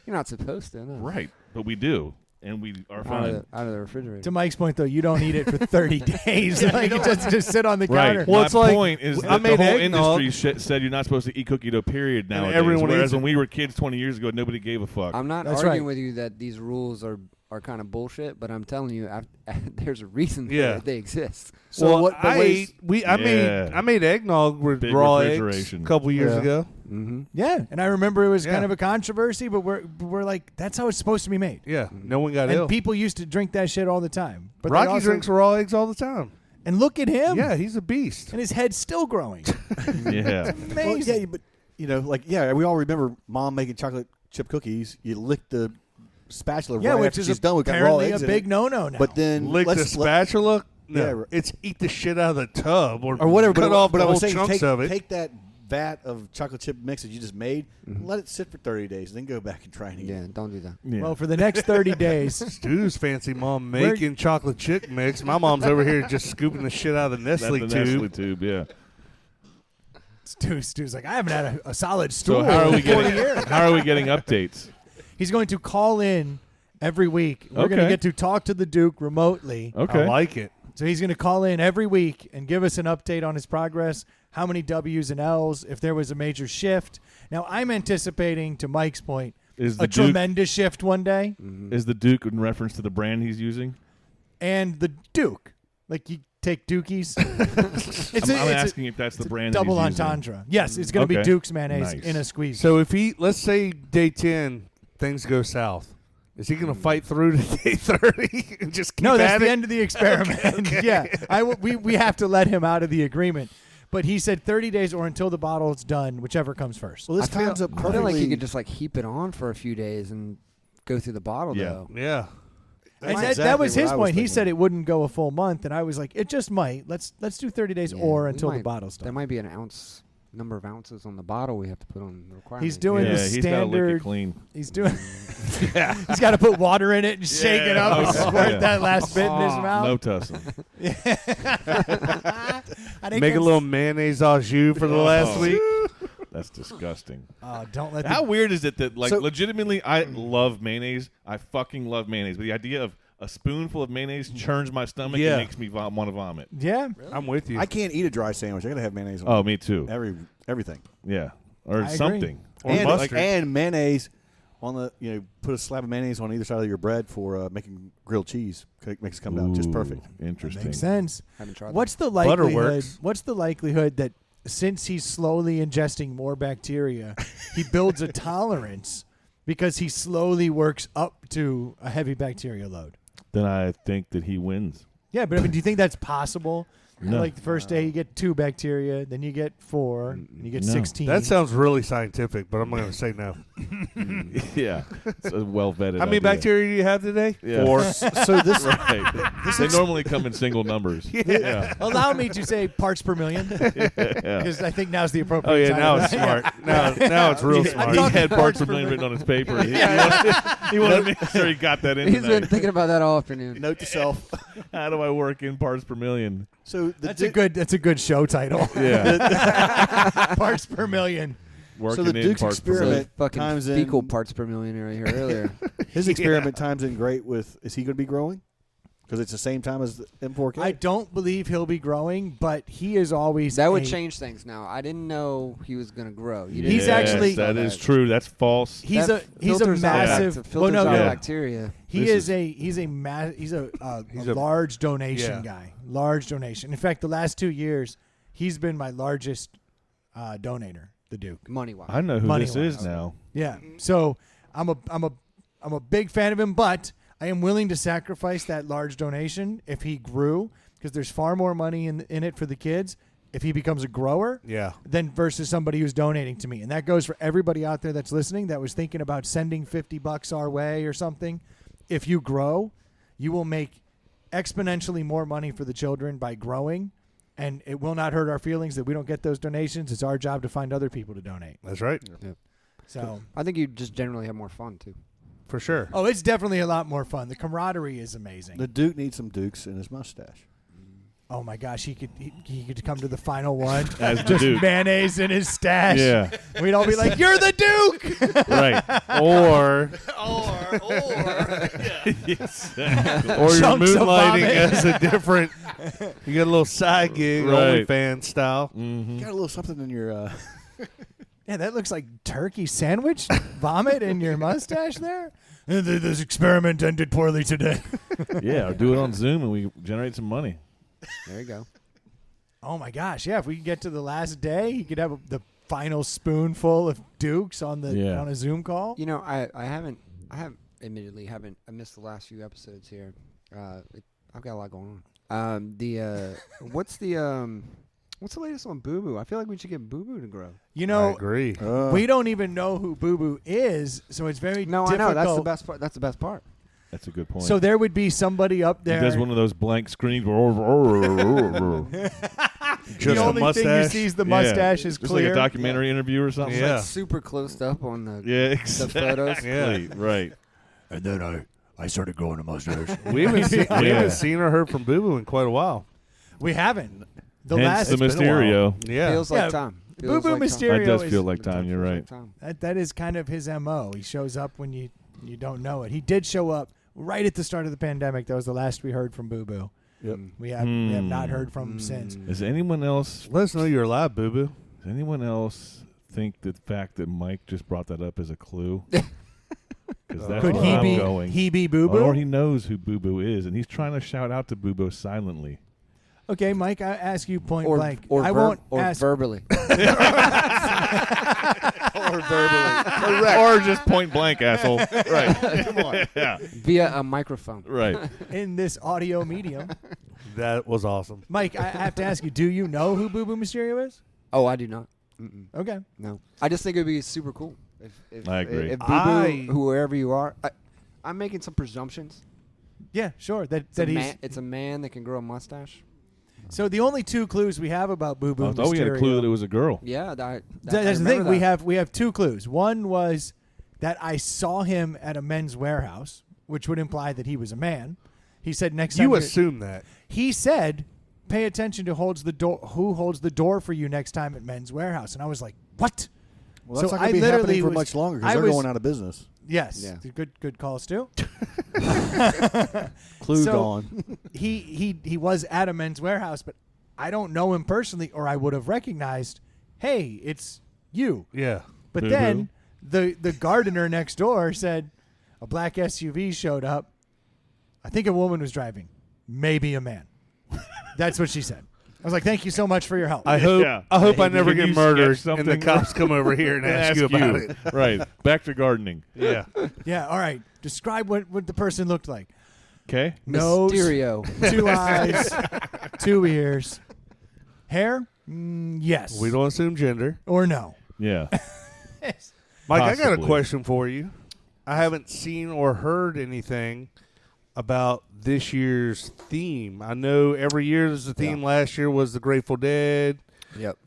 You're not supposed to, no. Right. But we do, and we are Out fine. of the refrigerator. To Mike's point, though, you don't eat it for 30 days. Like it just sit on the Right. counter. Well, My it's like, point is I that the made whole eggnog. industry said you're not supposed to eat cookie dough, period, nowadays. everyone Whereas eats when it. we were kids 20 years ago, nobody gave a fuck. I'm not That's arguing right. with you that these rules are kind of bullshit, but I'm telling you, there's a reason Yeah. that they exist. So well, what? But I made eggnog with Big raw eggs refrigeration. a couple years Yeah. ago. Mm-hmm. Yeah, and I remember it was kind Yeah. of a controversy, but we're like, that's how it's supposed to be made. Yeah, no one got And ill. people used to drink that shit all the time. But they Rocky also- drinks raw eggs all the time. And look at him. Yeah, he's a beast. And his head's still growing. Yeah. Amazing. Well, yeah, but we all remember Mom making chocolate chip cookies. You lick the spatula Yeah, right which after is she's done with raw apparently a eggs in big it. no-no now. But then Lick the let- spatula. No, Yeah, right. it's eat the shit out of the tub or or whatever. Cut But off but the I was whole saying, chunks of it. take that vat of chocolate chip mix that you just made, let it sit for 30 days, then go back and try it again. Yeah, don't do that. Yeah. Well, for the next 30 days, Stu's fancy mom making chocolate chip mix. My mom's over here just scooping the shit out of the That's Nestle the tube. Nestle tube, yeah. Stu's like, I haven't had a solid stool So how are we in 40 getting years. how are we getting updates? He's going to call in every week. We're going to Okay. get to talk to the Duke remotely. Okay. I like it. So he's going to call in every week and give us an update on his progress, how many W's and L's, if there was a major shift. Now, I'm anticipating, to Mike's point, Is a the Duke tremendous shift one day. is the Duke in reference to the brand he's using? And the Duke, like you take Dookies. I'm asking if that's the brand that double he's using. entendre. Yes, it's going to be Okay. Duke's mayonnaise Nice. in a squeeze. So if let's say day 10, things go south. Is he going to fight through to day 30 and just keep No, that's at the it? end of the experiment. Yeah, we have to let him out of the agreement. But he said 30 days or until the bottle's done, whichever comes first. Well, this time's up I feel like perfectly. you could just like heap it on for a few days and go through the bottle Yeah. though. Yeah. And That's that was exactly his what I point. He thinking. said it wouldn't go a full month, and I was like, it just might. Let's do 30 days Yeah, or we until the might- bottle's There done. might be an number of ounces on the bottle we have to put on the requirement. He's doing Yeah, the he's got to lick standard. it clean. He's doing. He's got to put water in it and shake it up and Yeah. squirt Yeah. that last bit in his mouth. No tussle. I think Make a that's- little mayonnaise au jus for the last Oh. week. That's disgusting. Don't let. How weird is it that, like, So- legitimately, I love mayonnaise. I fucking love mayonnaise. But the idea of a spoonful of mayonnaise churns my stomach Yeah. and makes me want to vomit. Yeah. I'm with you. I can't eat a dry sandwich. I got to have mayonnaise on Oh, me too. everything. Yeah. Or I agree. something. Or and, mustard. and mayonnaise on the, put a slab of mayonnaise on either side of your bread for making grilled cheese. Makes it come out just Ooh, perfect. Interesting. Makes sense. Haven't tried What's the Butter likelihood? works. What's the likelihood that since he's slowly ingesting more bacteria, he builds a tolerance because he slowly works up to a heavy bacteria load? Then I think that he wins. Yeah, but I mean, do you think that's possible? No. Like the first day you get 2 bacteria, then you get 4, and you get No. 16. That sounds really scientific, but I'm going to say no. Yeah, it's a well vetted. How many bacteria do you have today? Yeah. 4. So this Right. They normally come in single numbers. Yeah. Allow me to say parts per million, Yeah. because I think now's the appropriate Oh yeah, time. now for it's that. smart. Now it's real He smart. had parts per million written on his paper. He wanted to make sure he got that in He's been tonight. thinking about that all afternoon. note to self. How do I work in parts per million? So That's a good show title. Yeah. Parts per million. Working So the in Duke's parts per experiment- million. Fucking times in- fecal parts per million right here earlier. his experiment times in great with. Is he going to be growing? Because it's the same time as the M4K. I don't believe he'll be growing, but he is always That would a- change things now. I didn't know he was going to grow. You He's didn't actually- That is true. That's false. He's That a filters out massive. bact- filters well, no, out yeah. bacteria. he This is he's a large donation guy. Large donation. In fact, the last 2 years, he's been my largest donator, the Duke. Money-wise. I know who Money this wise. is now. Yeah. So I'm a big fan of him, but I am willing to sacrifice that large donation if he grew, because there's far more money in it for the kids if he becomes a grower Yeah. than versus somebody who's donating to me. And that goes for everybody out there that's listening that was thinking about sending $50 our way or something. If you grow, you will make exponentially more money for the children by growing, and it will not hurt our feelings that we don't get those donations. It's our job to find other people to donate. That's right. So, I think you just generally have more fun, too. For sure. oh, it's definitely a lot more fun. The camaraderie is amazing. The Duke needs some Dukes in his mustache. Oh my gosh, he could come to the final one As the just Duke. mayonnaise in his stash. Yeah. We'd all be like, "You're the Duke." Right. Or Exactly. or you're Chunks of moonlighting vomit. as a different. You get a little side gig, Right. OnlyFans style. Mhm. You got a little something in your. Yeah, that looks like turkey sandwich vomit in your mustache there. This experiment ended poorly today. Yeah, or do it on Zoom and we generate some money. There you go. Oh my gosh, yeah! If we could get to the last day, you could have the final spoonful of Dukes on on a Zoom call. You know, I admittedly haven't. I missed the last few episodes here. I've got a lot going on. What's the latest on Boo Boo? I feel like we should get Boo Boo to grow. You I know, agree. we don't even know who Boo Boo is, so it's very No, difficult. I know that's the best part. That's the best part. That's a good point. So there would be somebody up he there. does one of those blank screens. Just the a only thing you mustache. see is the mustache is Just clear. like a documentary interview or something. Yeah. Like super close up on the Yeah, exactly. photos. Yeah. Right. And then I started growing a mustache. We haven't seen, we Yeah. haven't seen or heard from Boo Boo in quite a while. We haven't. The Hence last the It's been a while. Mysterio. Yeah. Feels Yeah, like time. Boo Feels Boo like time. Mysterio That does is- feel like time. You're Feels right. like time. that is kind of his MO. He shows up when you don't know it. He did show up right at the start of the pandemic. That was the last we heard from Boo Boo. Yep. We have not heard from him since. Does anyone else? Let us know you're alive, Boo Boo. Does anyone else think the fact that Mike just brought that up is a clue? Because that's Could where he I'm be going. Boo Boo? Or he knows who Boo Boo is, and he's trying to shout out to Boo Boo silently. Okay, Mike, I ask you point Or blank. or I ver- won't or ask. verbally. or verbally. Or just point blank, asshole. Right. Come on. Yeah. Via a microphone. Right. in this audio medium. That was awesome. Mike, I have to ask you, do you know who Boo Boo Mysterio is? Oh, I do not. Mm-mm. Okay. No. I just think it would be super cool. If I agree. If Boo Boo, whoever you are, I'm making some presumptions. Yeah, sure. It's a man that can grow a mustache. So the only two clues we have about Boo Boo Oh, we had a clue Mysterio- that it was a girl. Yeah, That's the thing. We have two clues. One was that I saw him at a men's warehouse, which would imply that he was a man. He said next time You assume that. he said, "Pay attention to who holds the door for you next time at Men's Warehouse." And I was like, "What?" Well, that's So not going I to be literally happening for was- much longer I because they're was- going out of business. Yes, Yeah. good call, Stu. Clue So- gone. he was at a Men's Warehouse, but I don't know him personally, or I would have recognized, "Hey, it's you." Yeah. But Boo-boo. then the gardener next door said a black SUV showed up. I think a woman was driving, maybe a man. That's what she said. I was like, "Thank you so much for your help." I hope Yeah. I hope I Can never you get sketch murdered and the something? cops come over here and ask you about it. Right. Back to gardening. Yeah. Yeah, all right. Describe what the person looked like. Okay. Nose, Mysterio. 2 eyes, 2 ears, Hair? Yes. We don't assume gender. Or no. Yeah. Mike, I got a Possibly. question for you. I haven't seen or heard anything about this year's theme. I know every year there's a theme. Yeah. Last year was the Grateful Dead. Yep.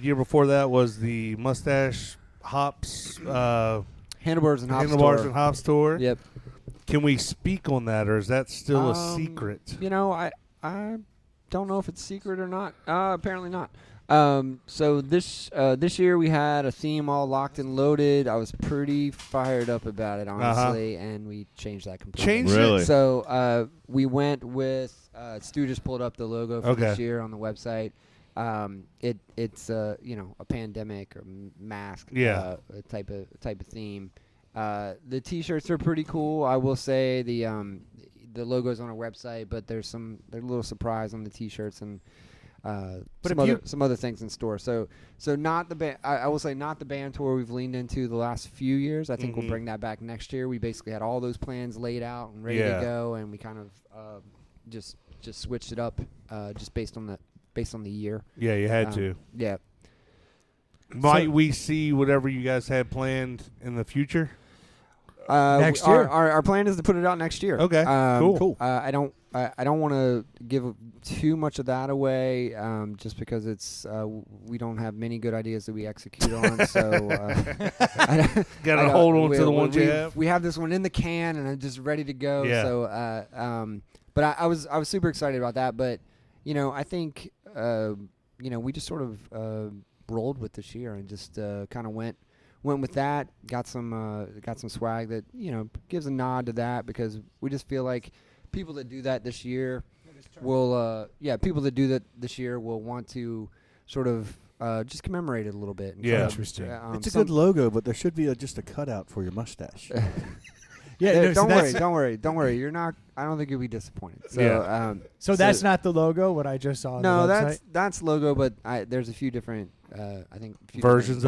Year before that was the Mustache Hops Handlebars and Hops Handlebars tour. and Hops tour. Yep. Can we speak on that, or is that still a secret? You know, I don't know if it's secret or not. Apparently not. So this year we had a theme all locked and loaded. I was pretty fired up about it, honestly, and we changed that completely. Changed Really? it? So we went with Stu just pulled up the logo for this Okay. year on the website. It's a pandemic or mask type of theme. The T-shirts are pretty cool. I will say the logo's on our website, but there's a little surprise on the T-shirts and some other things in store. So not the I will say not the band tour we've leaned into the last few years. I think we'll bring that back next year. We basically had all those plans laid out and ready to go, and we kind of just switched it up just based on the year. Yeah, you had to. Yeah. Might we see whatever you guys had planned in the future? Next year. Our plan is to put it out next year. Okay, cool. I don't want to give too much of that away, just because it's we don't have many good ideas that we execute on. So Got to hold on to the ones you have. We have this one in the can and just ready to go. Yeah. So but I was super excited about that. But I think we just sort of rolled with this year and just kind of went with that. Got some swag that gives a nod to that, because we just feel like people that do that this year will want to sort of just commemorate it a little bit. And Yeah. try to, Interesting. It's a good logo, but there should be just a cutout for your mustache. Yeah, don't worry. You're not. I don't think you'll be disappointed. So, Yeah. So that's not the logo, what I just saw on no, the website? that's logo, but there's a few different, I think, Versions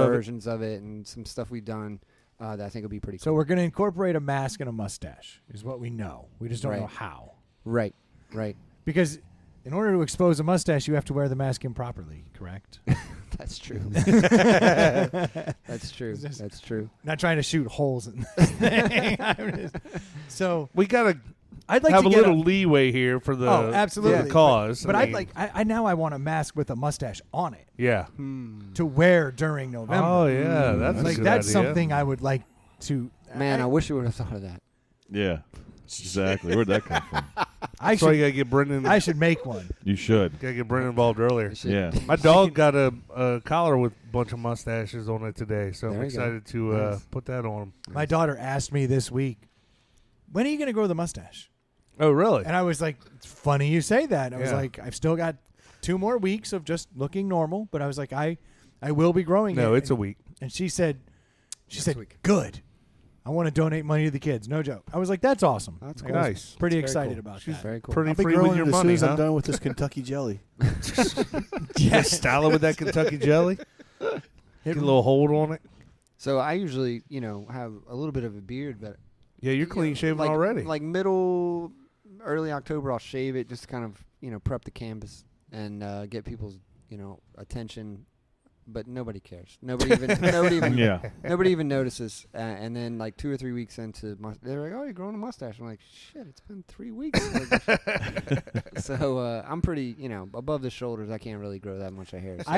of it, and some stuff we've done that I think will be pretty So cool. we're going to incorporate a mask and a mustache, is what we know. We just don't know Right. how. Right. Because in order to expose a mustache, you have to wear the mask improperly, correct? That's true. That's true. Just- That's true. Not trying to shoot holes in this thing. So We got to I'd like have to a get little leeway here for the, Oh, absolutely. for the cause. But I I'd like. I now I want a mask with a mustache on it Yeah. to wear during November. Oh, yeah. That's a like good that's idea. something I would like to. Man, I wish we would have thought of that. Yeah. Exactly. Where'd that come from? I That's why you should. got to get Brendan. I should make one. You should. Got to get Brendan involved earlier. We should- Yeah. My dog got a collar with a bunch of mustaches on it today, so There I'm you go. excited to Nice. put that on him. My daughter asked me this week, "When are you going to grow the mustache?" Oh, really? And I was like, "It's funny you say that." I was Yeah. like, "I've still got 2 more weeks of just looking normal," but I was like, "I will be growing it." No, it's a And- week. And she said, week. "Good. I want to donate money to the kids." No joke. I was like, "That's awesome." That's Like, cool. I was Nice. Pretty That's very excited cool. about She's that. very cool. Pretty I'll be free growing with your it as money, soon as huh? I'm done with this Kentucky jelly. Just style it with that Kentucky jelly. Get a little hold on it. So I usually, have a little bit of a beard, but Yeah, you're clean shaven like, already. Like early October, I'll shave it just to kind of, prep the canvas and get people's, attention. But nobody cares. Nobody even notices. And then like 2 or 3 weeks into, they're like, "Oh, you're growing a mustache." I'm like, "Shit, it's been 3 weeks." So I'm pretty, above the shoulders. I can't really grow that much of hair. So,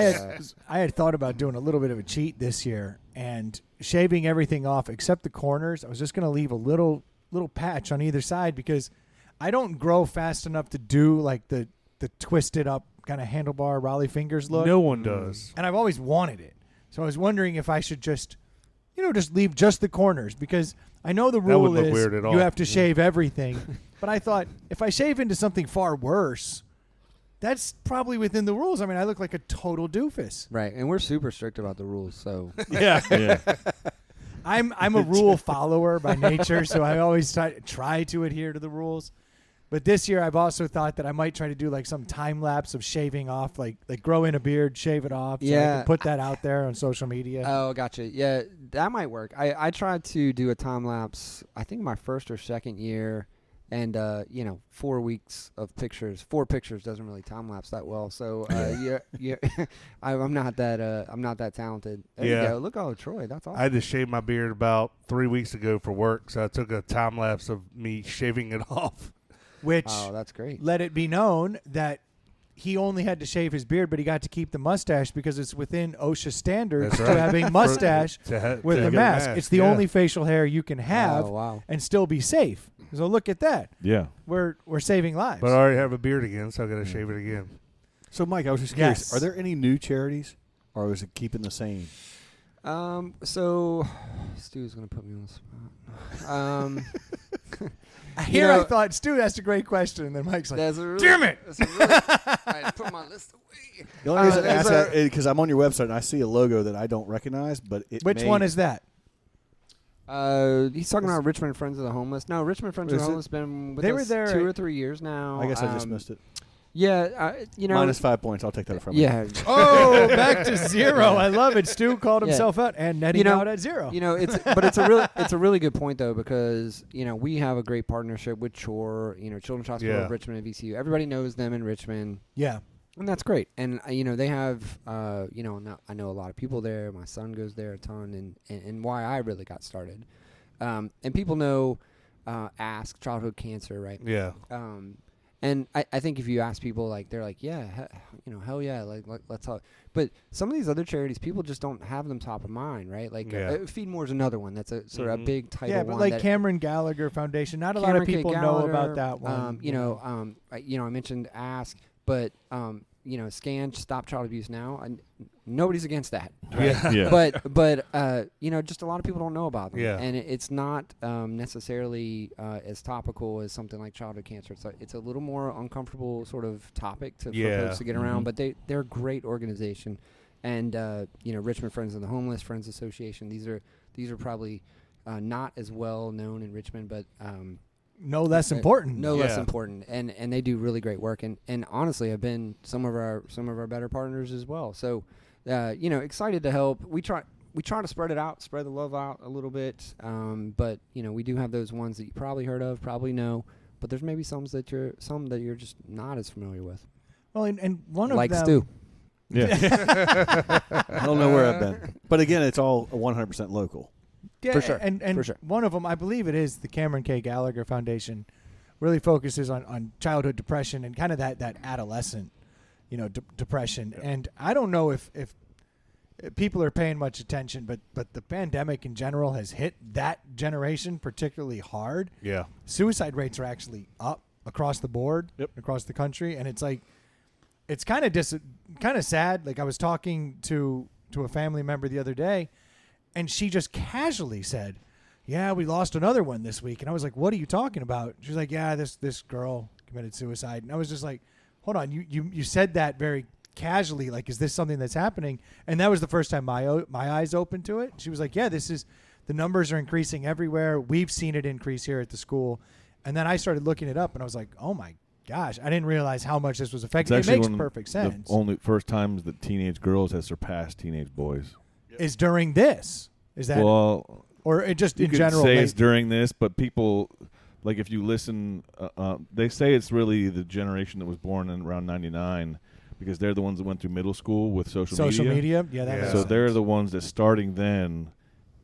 I had thought about doing a little bit of a cheat this year and shaving everything off except the corners. I was just going to leave a little patch on either side because I don't grow fast enough to do like the twisted up kind of handlebar Raleigh fingers look. No one does. And I've always wanted it. So I was wondering if I should just leave just the corners, because I know the rule wouldn't look is weird at all. you have to shave everything. But I thought if I shave into something far worse, that's probably within the rules. I mean, I look like a total doofus. right, and we're super strict about the rules. So Yeah. Yeah. I'm a rule follower by nature, so I always try to adhere to the rules. But this year, I've also thought that I might try to do like some time lapse of shaving off, like grow in a beard, shave it off. So I Yeah. can put that out there on social media. Oh, gotcha. Yeah, that might work. I tried to do a time lapse, I think my first or second year, And 4 weeks of pictures, 4 pictures doesn't really time lapse that well. So I'm not that talented. There you go. Look, Troy, that's awesome. I had to shave my beard about 3 weeks ago for work, so I took a time lapse of me shaving it off. Which that's great. Let it be known that he only had to shave his beard, but he got to keep the mustache because it's within OSHA standards to have a mustache with a mask. It's the only facial hair you can have and still be safe. So look at that. Yeah. We're saving lives. But I already have a beard again, so I got to shave it again. So, Mike, I was just curious. Are there any new charities, or is it keeping the same? So Stu's going to put me on the spot. I thought Stu asked a great question, and then Mike's like, damn it! I put my list away. The only reason I ask that is because I'm on your website and I see a logo that I don't recognize. But which one is that? He's talking about Richmond Friends of the Homeless. No, Richmond Friends of the Homeless been with us there 2 or 3 years now. I guess I just missed it. Yeah, minus 5 points. I'll take that from you. Yeah. Oh, back to 0. I love it. Stu called himself out and netting out at 0. It's a really good point though, because we have a great partnership with Chore, Children's Hospital of Richmond and VCU. Everybody knows them in Richmond. Yeah. And that's great. And they have I know a lot of people there. My son goes there a ton, and why I really got started. And people know Ask Childhood Cancer, right? Yeah. And I think if you ask people, like, they're like, yeah, hell yeah, like let's talk. But some of these other charities, people just don't have them top of mind, right? Like, Feed More is another one that's a sort of a big title. Yeah, but like Cameron Gallagher Foundation, not a lot of people know about that one. I mentioned Ask, but Scan Stop Child Abuse Now. Nobody's against that. Right? Yeah. But just a lot of people don't know about them. Yeah. And it's not necessarily as topical as something like childhood cancer. It's a little more uncomfortable sort of topic for folks to get around. But they're a great organization. And Richmond Friends of the Homeless, Friends Association. These are probably not as well known in Richmond, but no less important. Less important, and they do really great work, and honestly have been some of our better partners as well. So, excited to help. We try to spread it out, spread the love out a little bit. But we do have those ones that you probably heard of, probably know, but there's maybe some that you're just not as familiar with. Well, and one of like them, Stu. Yeah. I don't know where I've been, but again, it's all 100% local. Yeah, for sure. And for sure. One of them, I believe it is the Cameron K. Gallagher Foundation, really focuses on childhood depression and kind of that adolescent, depression. Yeah. And I don't know if people are paying much attention, but the pandemic in general has hit that generation particularly hard. Yeah. Suicide rates are actually up across the board, across the country, and it's like it's kind of sad. Like I was talking to a family member the other day, and she just casually said, "Yeah, we lost another one this week." And I was like, "What are you talking about?" She's like, "Yeah, this girl committed suicide." And I was just like, "Hold on, you said that very casually. Like, is this something that's happening?" And that was the first time my eyes opened to it. She was like, "Yeah, the numbers are increasing everywhere. We've seen it increase here at the school." And then I started looking it up, and I was like, "Oh my gosh, I didn't realize how much this was affecting." It makes perfect sense. The only first times that teenage girls has surpassed teenage boys is during this. Is that or it just in general? Say it's during this, but people, like if you listen, they say it's really the generation that was born in around '99 because they're the ones that went through middle school with social media. Yeah, that makes so sense. they're the ones that starting then.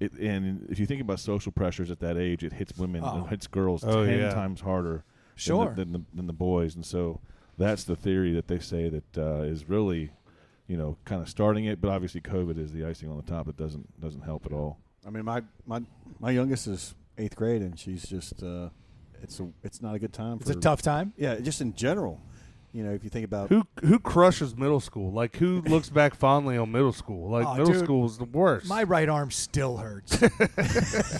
And if you think about social pressures at that age, it hits women, it hits girls 10 times harder than the boys. And so that's the theory that they say that is really, kind of starting it. But obviously, COVID is the icing on the top. It doesn't help at all. I mean, my youngest is 8th grade, and she's just it's not a good time. It's a tough time. Yeah, just in general. If you think about who crushes middle school, like who looks back fondly on middle school, like middle school is the worst. My right arm still hurts.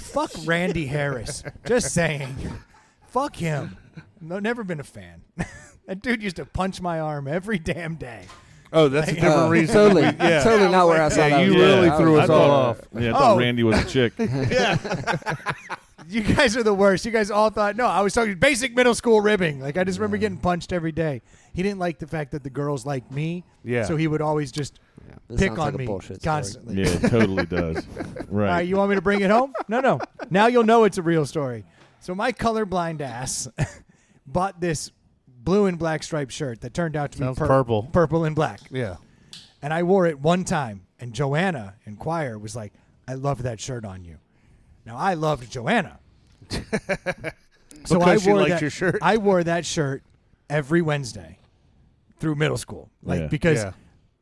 Fuck Randy Harris. Just saying. Fuck him. No, never been a fan. That dude used to punch my arm every damn day. Oh, that's a different reason. Totally not where I saw that. You really threw us all off. Yeah, I thought Randy was a chick. Yeah. You guys are the worst. You guys all thought, no, I was talking basic middle school ribbing. Like, I just remember getting punched every day. He didn't like the fact that the girls liked me. Yeah. So he would always just pick on me constantly. Yeah, it totally does. Right. All right, you want me to bring it home? No. Now you'll know it's a real story. So my colorblind ass bought this blue and black striped shirt that turned out to Sounds be purple. purple and black. Yeah. And I wore it one time, and Joanna in choir was like, "I love that shirt on you." Now I loved Joanna, so I Because she wore liked that, your shirt? I wore that shirt every Wednesday through middle school, because Yeah.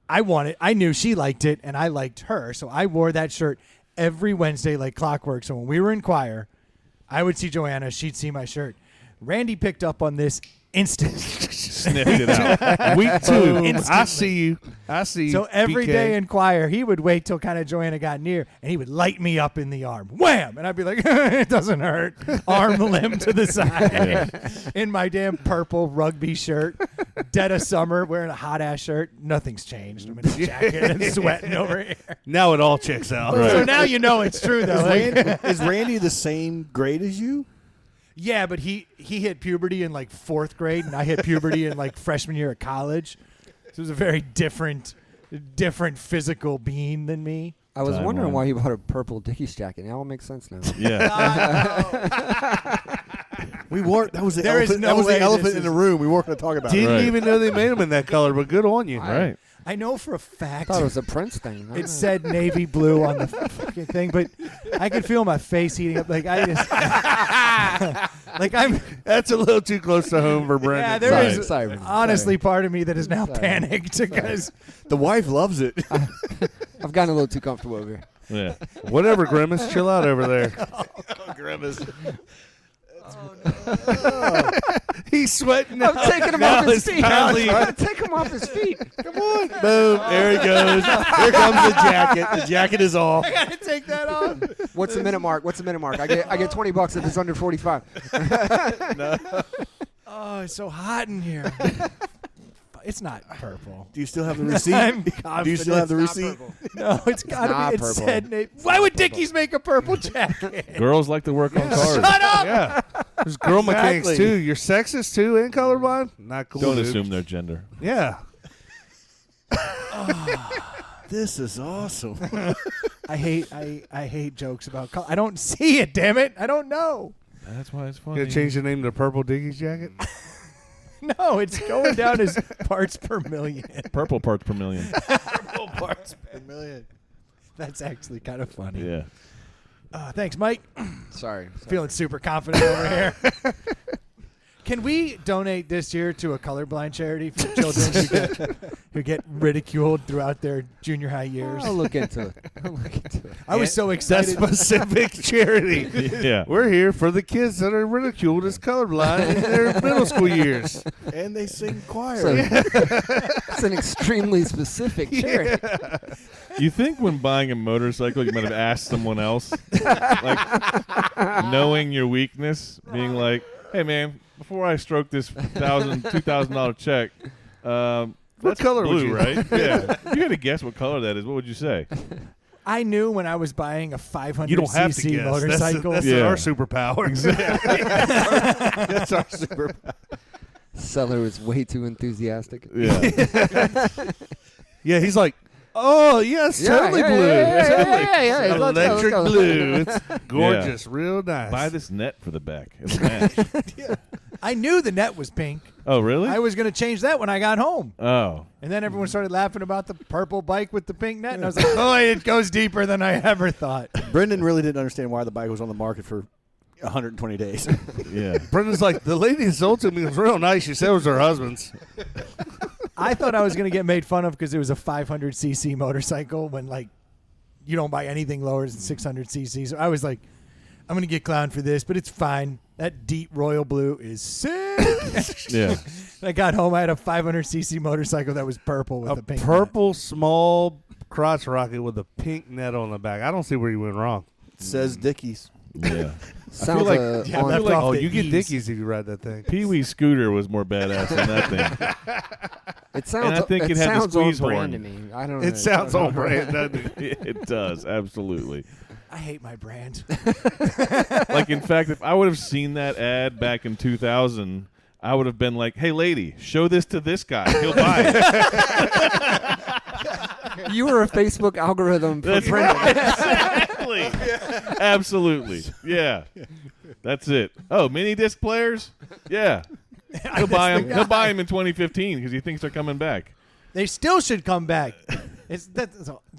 I knew she liked it, and I liked her, so I wore that shirt every Wednesday like clockwork. So when we were in choir, I would see Joanna, she'd see my shirt. Randy picked up on this instant. Sniffed it out. Week 2. I Instantly. see you. I see you. So every PK. day in choir, he would wait till kind of Joanna got near, and he would light me up in the arm. Wham! And I'd be like, it doesn't hurt. Arm, limb to the side. In my damn purple rugby shirt. Dead of summer, wearing a hot-ass shirt. Nothing's changed. I'm in a jacket and sweating over here. Now it all checks out. Right. So now you know it's true, though. Like, Is Randy the same grade as you? yeah, but he hit puberty in like 4th grade, and I hit puberty in like freshman year of college. So it was a very different physical being than me. I was wondering Timeline. why he bought a purple Dickies jacket. Now it makes sense now. Yeah. We weren't. That was the There is elephant. no That was way the elephant this in the is- room. We weren't going to talk about it. Didn't Right. even know they made them in that color, but good on you. Right. I know for a I fact thought it was a Prince thing. it said navy blue on the fucking thing, but I could feel my face heating up. Like I just, like I'm. That's a little too close to home for Brendan. Yeah, there Sorry. is Sorry. honestly part of me that is now Sorry. panicked because The wife loves it. I've gotten a little too comfortable over here. Yeah. Whatever, Grimace. Chill out over there. Grimace. He's sweating now. I'm taking him Now off his his feet. belly- I'm gonna take him off his feet. Come on. Boom. There he goes. Here comes the jacket. The jacket is off. I gotta take that off. What's the minute mark? What's the minute mark? I get $20 if it's under 45. Oh, it's so hot in here. It's not purple. Do you still have the receipt? I'm Do you still have the receipt? No, it's gotta not be. It purple. said. Why would Dickies make a purple jacket? Girls like to work on cars. Shut up. Yeah. There's girl mechanics Exactly. too. You're sexist too and colorblind? Not cool. Don't dude. assume their gender. Yeah. This is awesome. I hate jokes about color. I don't see it. Damn it! I don't know. That's why it's You funny. gonna change the name to Purple Dickies jacket? No, it's going down as parts per million. Purple parts per million. Parts per million. That's actually kind of funny. Yeah. Thanks, Mike. Sorry. Feeling super confident over here. Can we donate this year to a colorblind charity for children who get ridiculed throughout their junior high years? I'll look into it. I was so That excited. specific charity. Yeah. We're here for the kids that are ridiculed as colorblind in their middle school years. And they sing choir. So, it's an extremely specific charity. You think when buying a motorcycle, you might have asked someone else, like knowing your weakness, being like, "Hey, man, before I stroke this $2,000 check, that's color would blue, you- right? Yeah. If you had to guess what color that is, what would you say? I knew when I was buying a 500 You don't have to cc guess. motorcycle. That's Yeah. our superpower. That's our super. Seller was way too enthusiastic. Yeah. Yeah, he's like, oh, yes, totally blue. Yeah. Let's go, Electric let's go. blue. It's gorgeous. Real nice. Buy this net for the back. It'll match. I knew the net was pink. Oh, really? I was going to change that when I got home. Oh. And then everyone started laughing about the purple bike with the pink net. And I was like, oh, it goes deeper than I ever thought. Brendan really didn't understand why the bike was on the market for 120 days. Yeah. Brendan's like, the lady that sold to me was real nice. She said it was her husband's. I thought I was going to get made fun of because it was a 500cc motorcycle when, like, you don't buy anything lower than 600cc. So I was like, I'm going to get clowned for this, but it's fine. That deep royal blue is sick. Yeah. I got home. I had a 500cc motorcycle that was purple with A a pink net. purple small crotch rocket with a pink net on the back. I don't see where you went wrong. Says Dickies. Yeah. Sounds like- Yeah, on- left like- off Oh, the you get E's. Dickies if you ride that thing. Pee Wee Scooter was more badass than that thing. it sounds. I think it had the sounds on squeeze brand horn. to me. I don't know. It sounds on brand, doesn't it? It does, absolutely. I hate my brand. Like, in fact, if I would have seen that ad back in 2000, I would have been like, hey, lady, show this to this guy. He'll buy it. You were a Facebook algorithm for That's Brendan. Exactly. Absolutely. Yeah. That's it. Oh, mini disc players? Yeah. He'll buy them. He'll buy them in 2015 because he thinks they're coming back. They still should come back. It's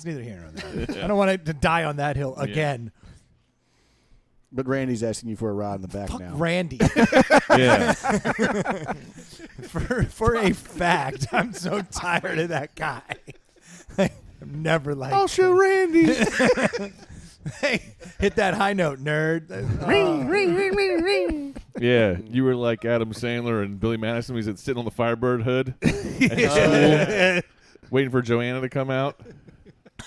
neither here nor there. I don't want it to die on that hill again. But Randy's asking you for a ride in the back Fuck now. Randy. Yeah. for a fact, I'm so tired of that guy. I've never liked I'll show Randy. Hey, hit that high note, nerd. Yeah. You were like Adam Sandler and Billy Madison when he's sitting on the Firebird hood Yeah. waiting for Joanna to come out.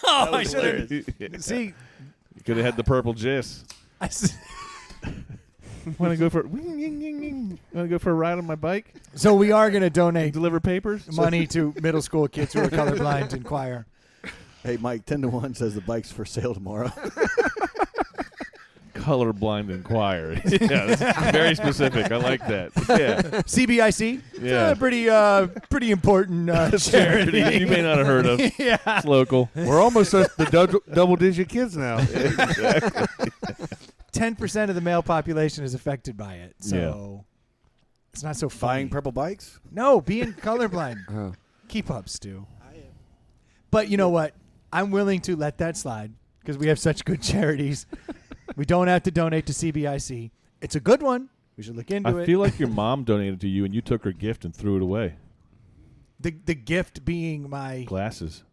Oh, I should have. See, You could have had the purple jizz. Want to go for a ride on my bike? So we are going to donate Deliver papers? money to middle school kids who are colorblind in choir. Hey, Mike, 10-1 says the bike's for sale tomorrow. Colorblind Inquirer. Yeah, that's very specific. I like that. Yeah. CBIC. Yeah. It's a pretty important charity. You may not have heard of. Yeah. It's local. We're almost at the double-digit kids now. Exactly. 10% of the male population is affected by it. So it's not so funny. Buying purple bikes? No, being colorblind. Oh. Keep up, Stu. But you know what? I'm willing to let that slide because we have such good charities. We don't have to donate to CBIC. It's a good one. We should look into it. I feel like your mom donated to you and you took her gift and threw it away. The gift being my... Glasses.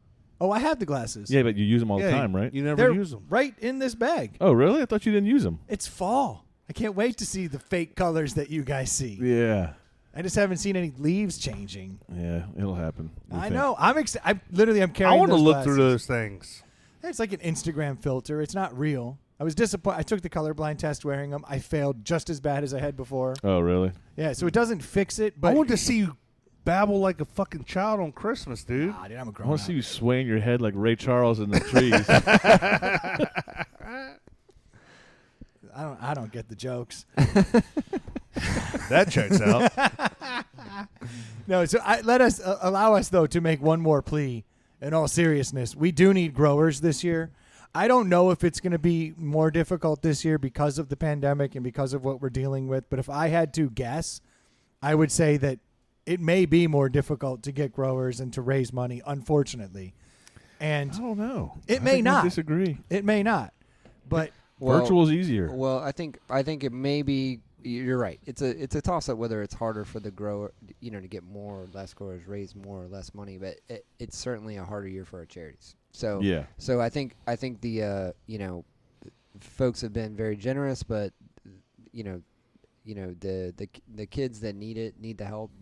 Oh, I have the glasses. Yeah, but you use them all the Yeah, time, right? You never They're use them. right in this bag. Oh, really? I thought you didn't use them. It's fall. I can't wait to see the fake colors that you guys see. Yeah. I just haven't seen any leaves changing. Yeah, it'll happen. I know. I'm excited. I'm I carrying want to those look glasses. through those things. It's like an Instagram filter. It's not real. I was disappointed. I took the colorblind test wearing them. I failed just as bad as I had before. Oh, really? Yeah, so it doesn't fix it, but I want to see you babble like a fucking child on Christmas, dude. Nah, dude, I'm a I grown want up. to see you swaying your head like Ray Charles in the trees. I don't get the jokes. That checks out. No, so allow us though to make one more plea. In all seriousness, we do need growers this year. I don't know if it's going to be more difficult this year because of the pandemic and because of what we're dealing with. But if I had to guess, I would say that it may be more difficult to get growers and to raise money, unfortunately. And I don't know. It I may think we not. disagree. it may not. But Virtual is easier. Well, I think it may be. You're right. It's a toss up whether it's harder for the grower, to get more or less growers, raise more or less money. But it's certainly a harder year for our charities. So Yeah. So I think the folks have been very generous, but the kids that need the help,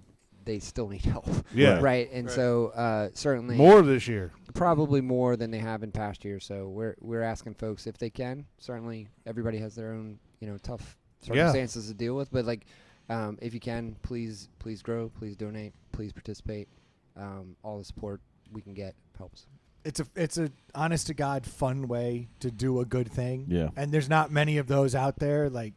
they still need help. Yeah. Right. And so certainly More this year. probably more than they have in past years. So we're asking folks if they can. Certainly everybody has their own tough circumstances to deal with, but if you can, please grow, please donate, please participate. All the support we can get helps. it's a honest to God fun way to do a good thing. Yeah. And there's not many of those out there. Like,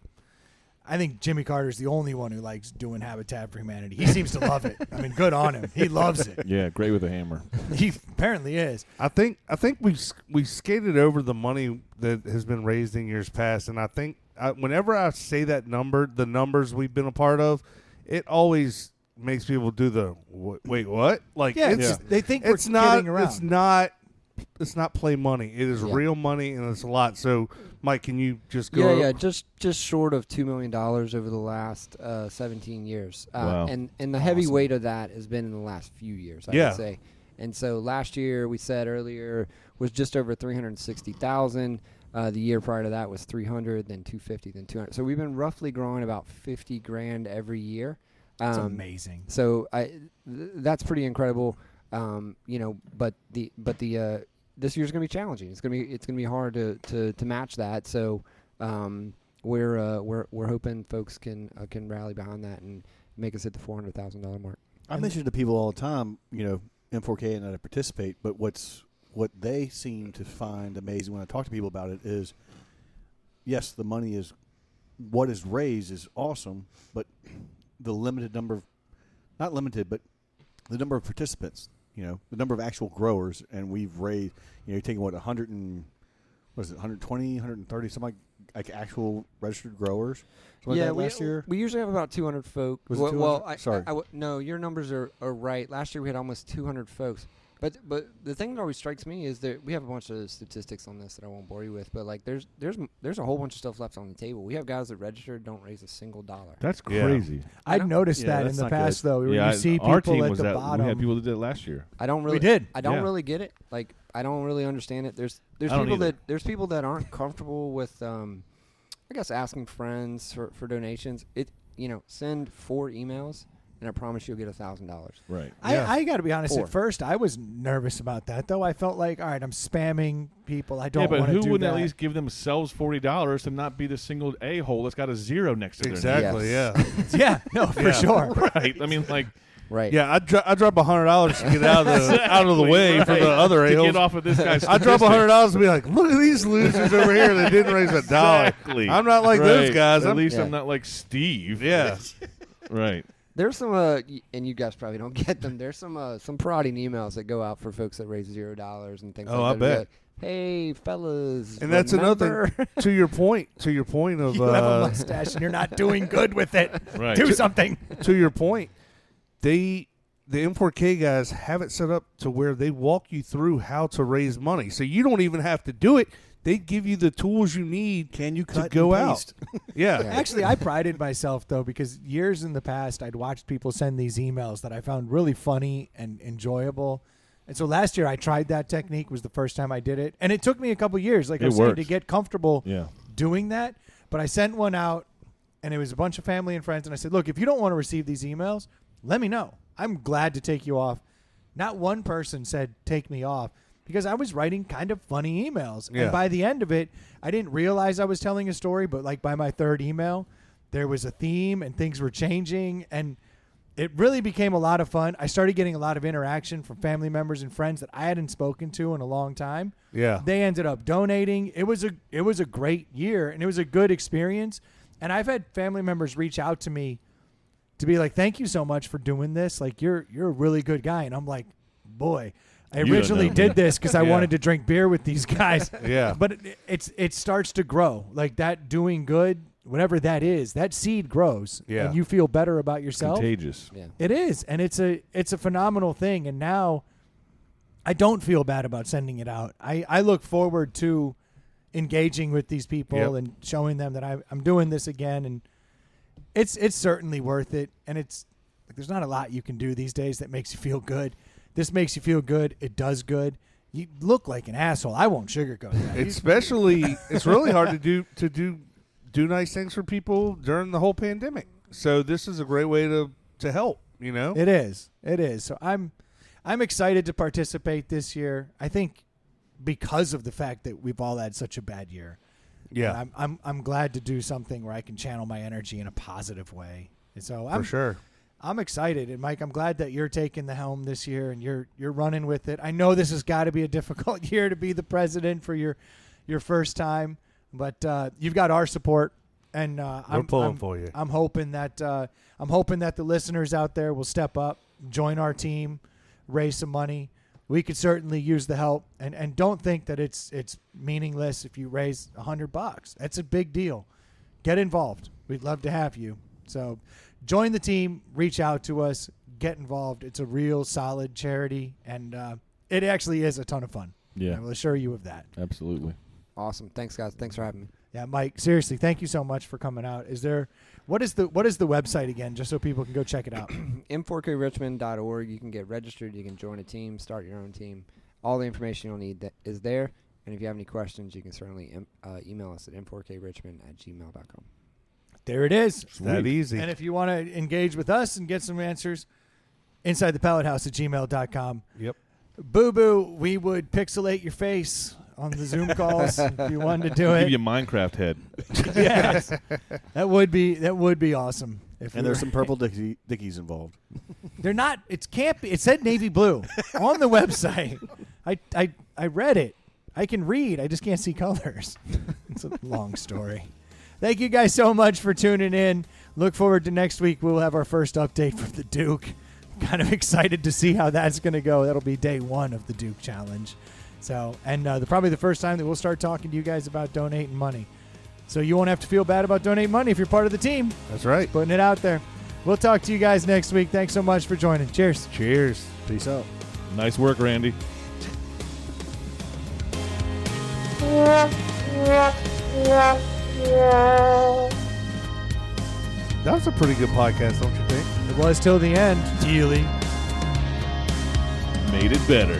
I think Jimmy Carter's the only one who likes doing Habitat for Humanity. He seems to love it. I mean, good on him. He loves it. Yeah, great with a hammer. He apparently is. I think we skated over the money that has been raised in years past, and I think whenever I say that number, the numbers we've been a part of, it always makes people do the wait, what? Like, Yeah, it's they think we're it's not kidding around. it's not play money. It is Yeah. real money, and it's a lot. So, Mike, can you just go? Yeah, just short of $2 million over the last 17 years. Wow. And the heavy weight of that has been in the last few years, I Yeah. would say. And so last year, we said earlier, was just over 360,000. The year prior to that was 300, then 250, then 200. So we've been roughly growing about 50 grand every year. It's amazing. So that's pretty incredible. But this year's gonna be challenging. It's gonna be hard to match that. So we're hoping folks can rally behind that and make us hit the $400,000 mark. I mention to people all the time, M4K and I participate, but what they seem to find amazing when I talk to people about it is, yes, the money is what is raised is awesome, but the limited number of, not limited, but the number of participants, the number of actual growers, and we've raised, you're taking 120, 130, something like like actual registered growers? Something Yeah, like that last year. we usually have about 200 folk. Was it well, 200? Sorry. No, your numbers are right. Last year we had almost 200 folks. But the thing that always strikes me is that we have a bunch of statistics on this that I won't bore you with. But like there's a whole bunch of stuff left on the table. We have guys that registered don't raise a single dollar. That's Yeah. crazy. I've noticed that in that's the not past, good. though. Where Yeah, you see our team people at was the that. bottom. We had people that did it last year. I don't really. did. I don't Yeah. really get it. Like I don't really understand it. There's I don't people either. there's people that aren't comfortable with I guess asking friends for donations. Send 4 emails and I promise you'll get $1,000. Right. I got to be honest. 4. At first, I was nervous about that, though. I felt like, all right, I'm spamming people. I don't Yeah, but want to who do wouldn't that. at least give themselves $40 to not be the single a-hole that's got a 0 next to their Exactly. Yes. Yeah. Yeah, no, for Yeah. sure. name? Right. I mean, like, Right. Yeah. I drop $100 to get out of the way for the other to a-holes. get off of this guy's I drop $100 to be like, look at these losers over here that didn't raise $1. Exactly. I'm not like those Right. guys. At I'm, least Yeah. I'm not like Steve. yeah. Right. There's some and you guys probably don't get them. There's some prodding emails that go out for folks that raise $0 and things Oh, like I that. bet. Like, hey fellas, And that's another remember? to your point of You have a mustache and you're not doing good with it. Right. Do something. to your point, the M4K guys have it set up to where they walk you through how to raise money. So you don't even have to do it. They give you the tools you need Can you to cut go and out. paste? Yeah. Yeah. Actually, I prided myself, though, because years in the past, I'd watched people send these emails that I found really funny and enjoyable. And so last year, I tried that technique. Was the first time I did it. And it took me a couple years, like I It was saying, works. to get comfortable Yeah. doing that. But I sent one out, and it was a bunch of family and friends. And I said, look, if you don't want to receive these emails, let me know. I'm glad to take you off. Not one person said, take me off, because I was writing kind of funny emails. Yeah. And by the end of it, I didn't realize I was telling a story, but like by my third email, there was a theme and things were changing. And it really became a lot of fun. I started getting a lot of interaction from family members and friends that I hadn't spoken to in a long time. Yeah. They ended up donating. It was a great year, and it was a good experience. And I've had family members reach out to me to be like, thank you so much for doing this. Like, you're a really good guy. And I'm like, boy, I You don't originally know. did this because I Yeah. wanted to drink beer with these guys. Yeah. But it starts to grow. Like that doing good, whatever that is, that seed grows. Yeah. And you feel better about yourself. Contagious. Yeah. It is, and it's a phenomenal thing. And now I don't feel bad about sending it out. I look forward to engaging with these people Yep. and showing them that I'm doing this again, and it's certainly worth it. And it's like there's not a lot you can do these days that makes you feel good. This makes you feel good. It does good. You look like an asshole. I won't sugarcoat that. Especially, it's really hard to do nice things for people during the whole pandemic. So this is a great way to help. You know. It is. It is. So I'm excited to participate this year. I think because of the fact that we've all had such a bad year. Yeah. And I'm glad to do something where I can channel my energy in a positive way. And so For sure. I'm excited. And Mike, I'm glad that you're taking the helm this year and you're running with it. I know this has got to be a difficult year to be the president for your first time, but you've got our support. And We're pulling for you. I'm hoping that the listeners out there will step up, join our team, raise some money. We could certainly use the help, and don't think that it's meaningless if you raise $100. That's a big deal. Get involved. We'd love to have you. So join the team, reach out to us, get involved. It's a real solid charity, and it actually is a ton of fun. Yeah. I will assure you of that. Absolutely. Awesome. Thanks, guys. Thanks for having me. Yeah, Mike, seriously, thank you so much for coming out. What is the website again, just so people can go check it out? m4krichmond.org. You can get registered. You can join a team, start your own team. All the information you'll need is there. And if you have any questions, you can certainly email us at m4krichmond@gmail.com. There it is. It's that easy. And if you want to engage with us and get some answers, insidethepallethouse@gmail.com. Yep. Boo-boo, we would pixelate your face on the Zoom calls if you wanted to do Give it. you a Minecraft head. Yes. That would be awesome. If And there's some purple dickies involved. They're not. It can't be. It said navy blue on the website. I read it. I can read. I just can't see colors. It's a long story. Thank you guys so much for tuning in. Look forward to next week. We'll have our first update from the Duke. Kind of excited to see how that's going to go. That'll be day 1 of the Duke Challenge. So, and probably the first time that we'll start talking to you guys about donating money. So you won't have to feel bad about donating money if you're part of the team. That's right. Putting it out there. We'll talk to you guys next week. Thanks so much for joining. Cheers. Cheers. Peace out. Nice work, Randy. That was a pretty good podcast, don't you think? It was till the end. Dealy. Made it better.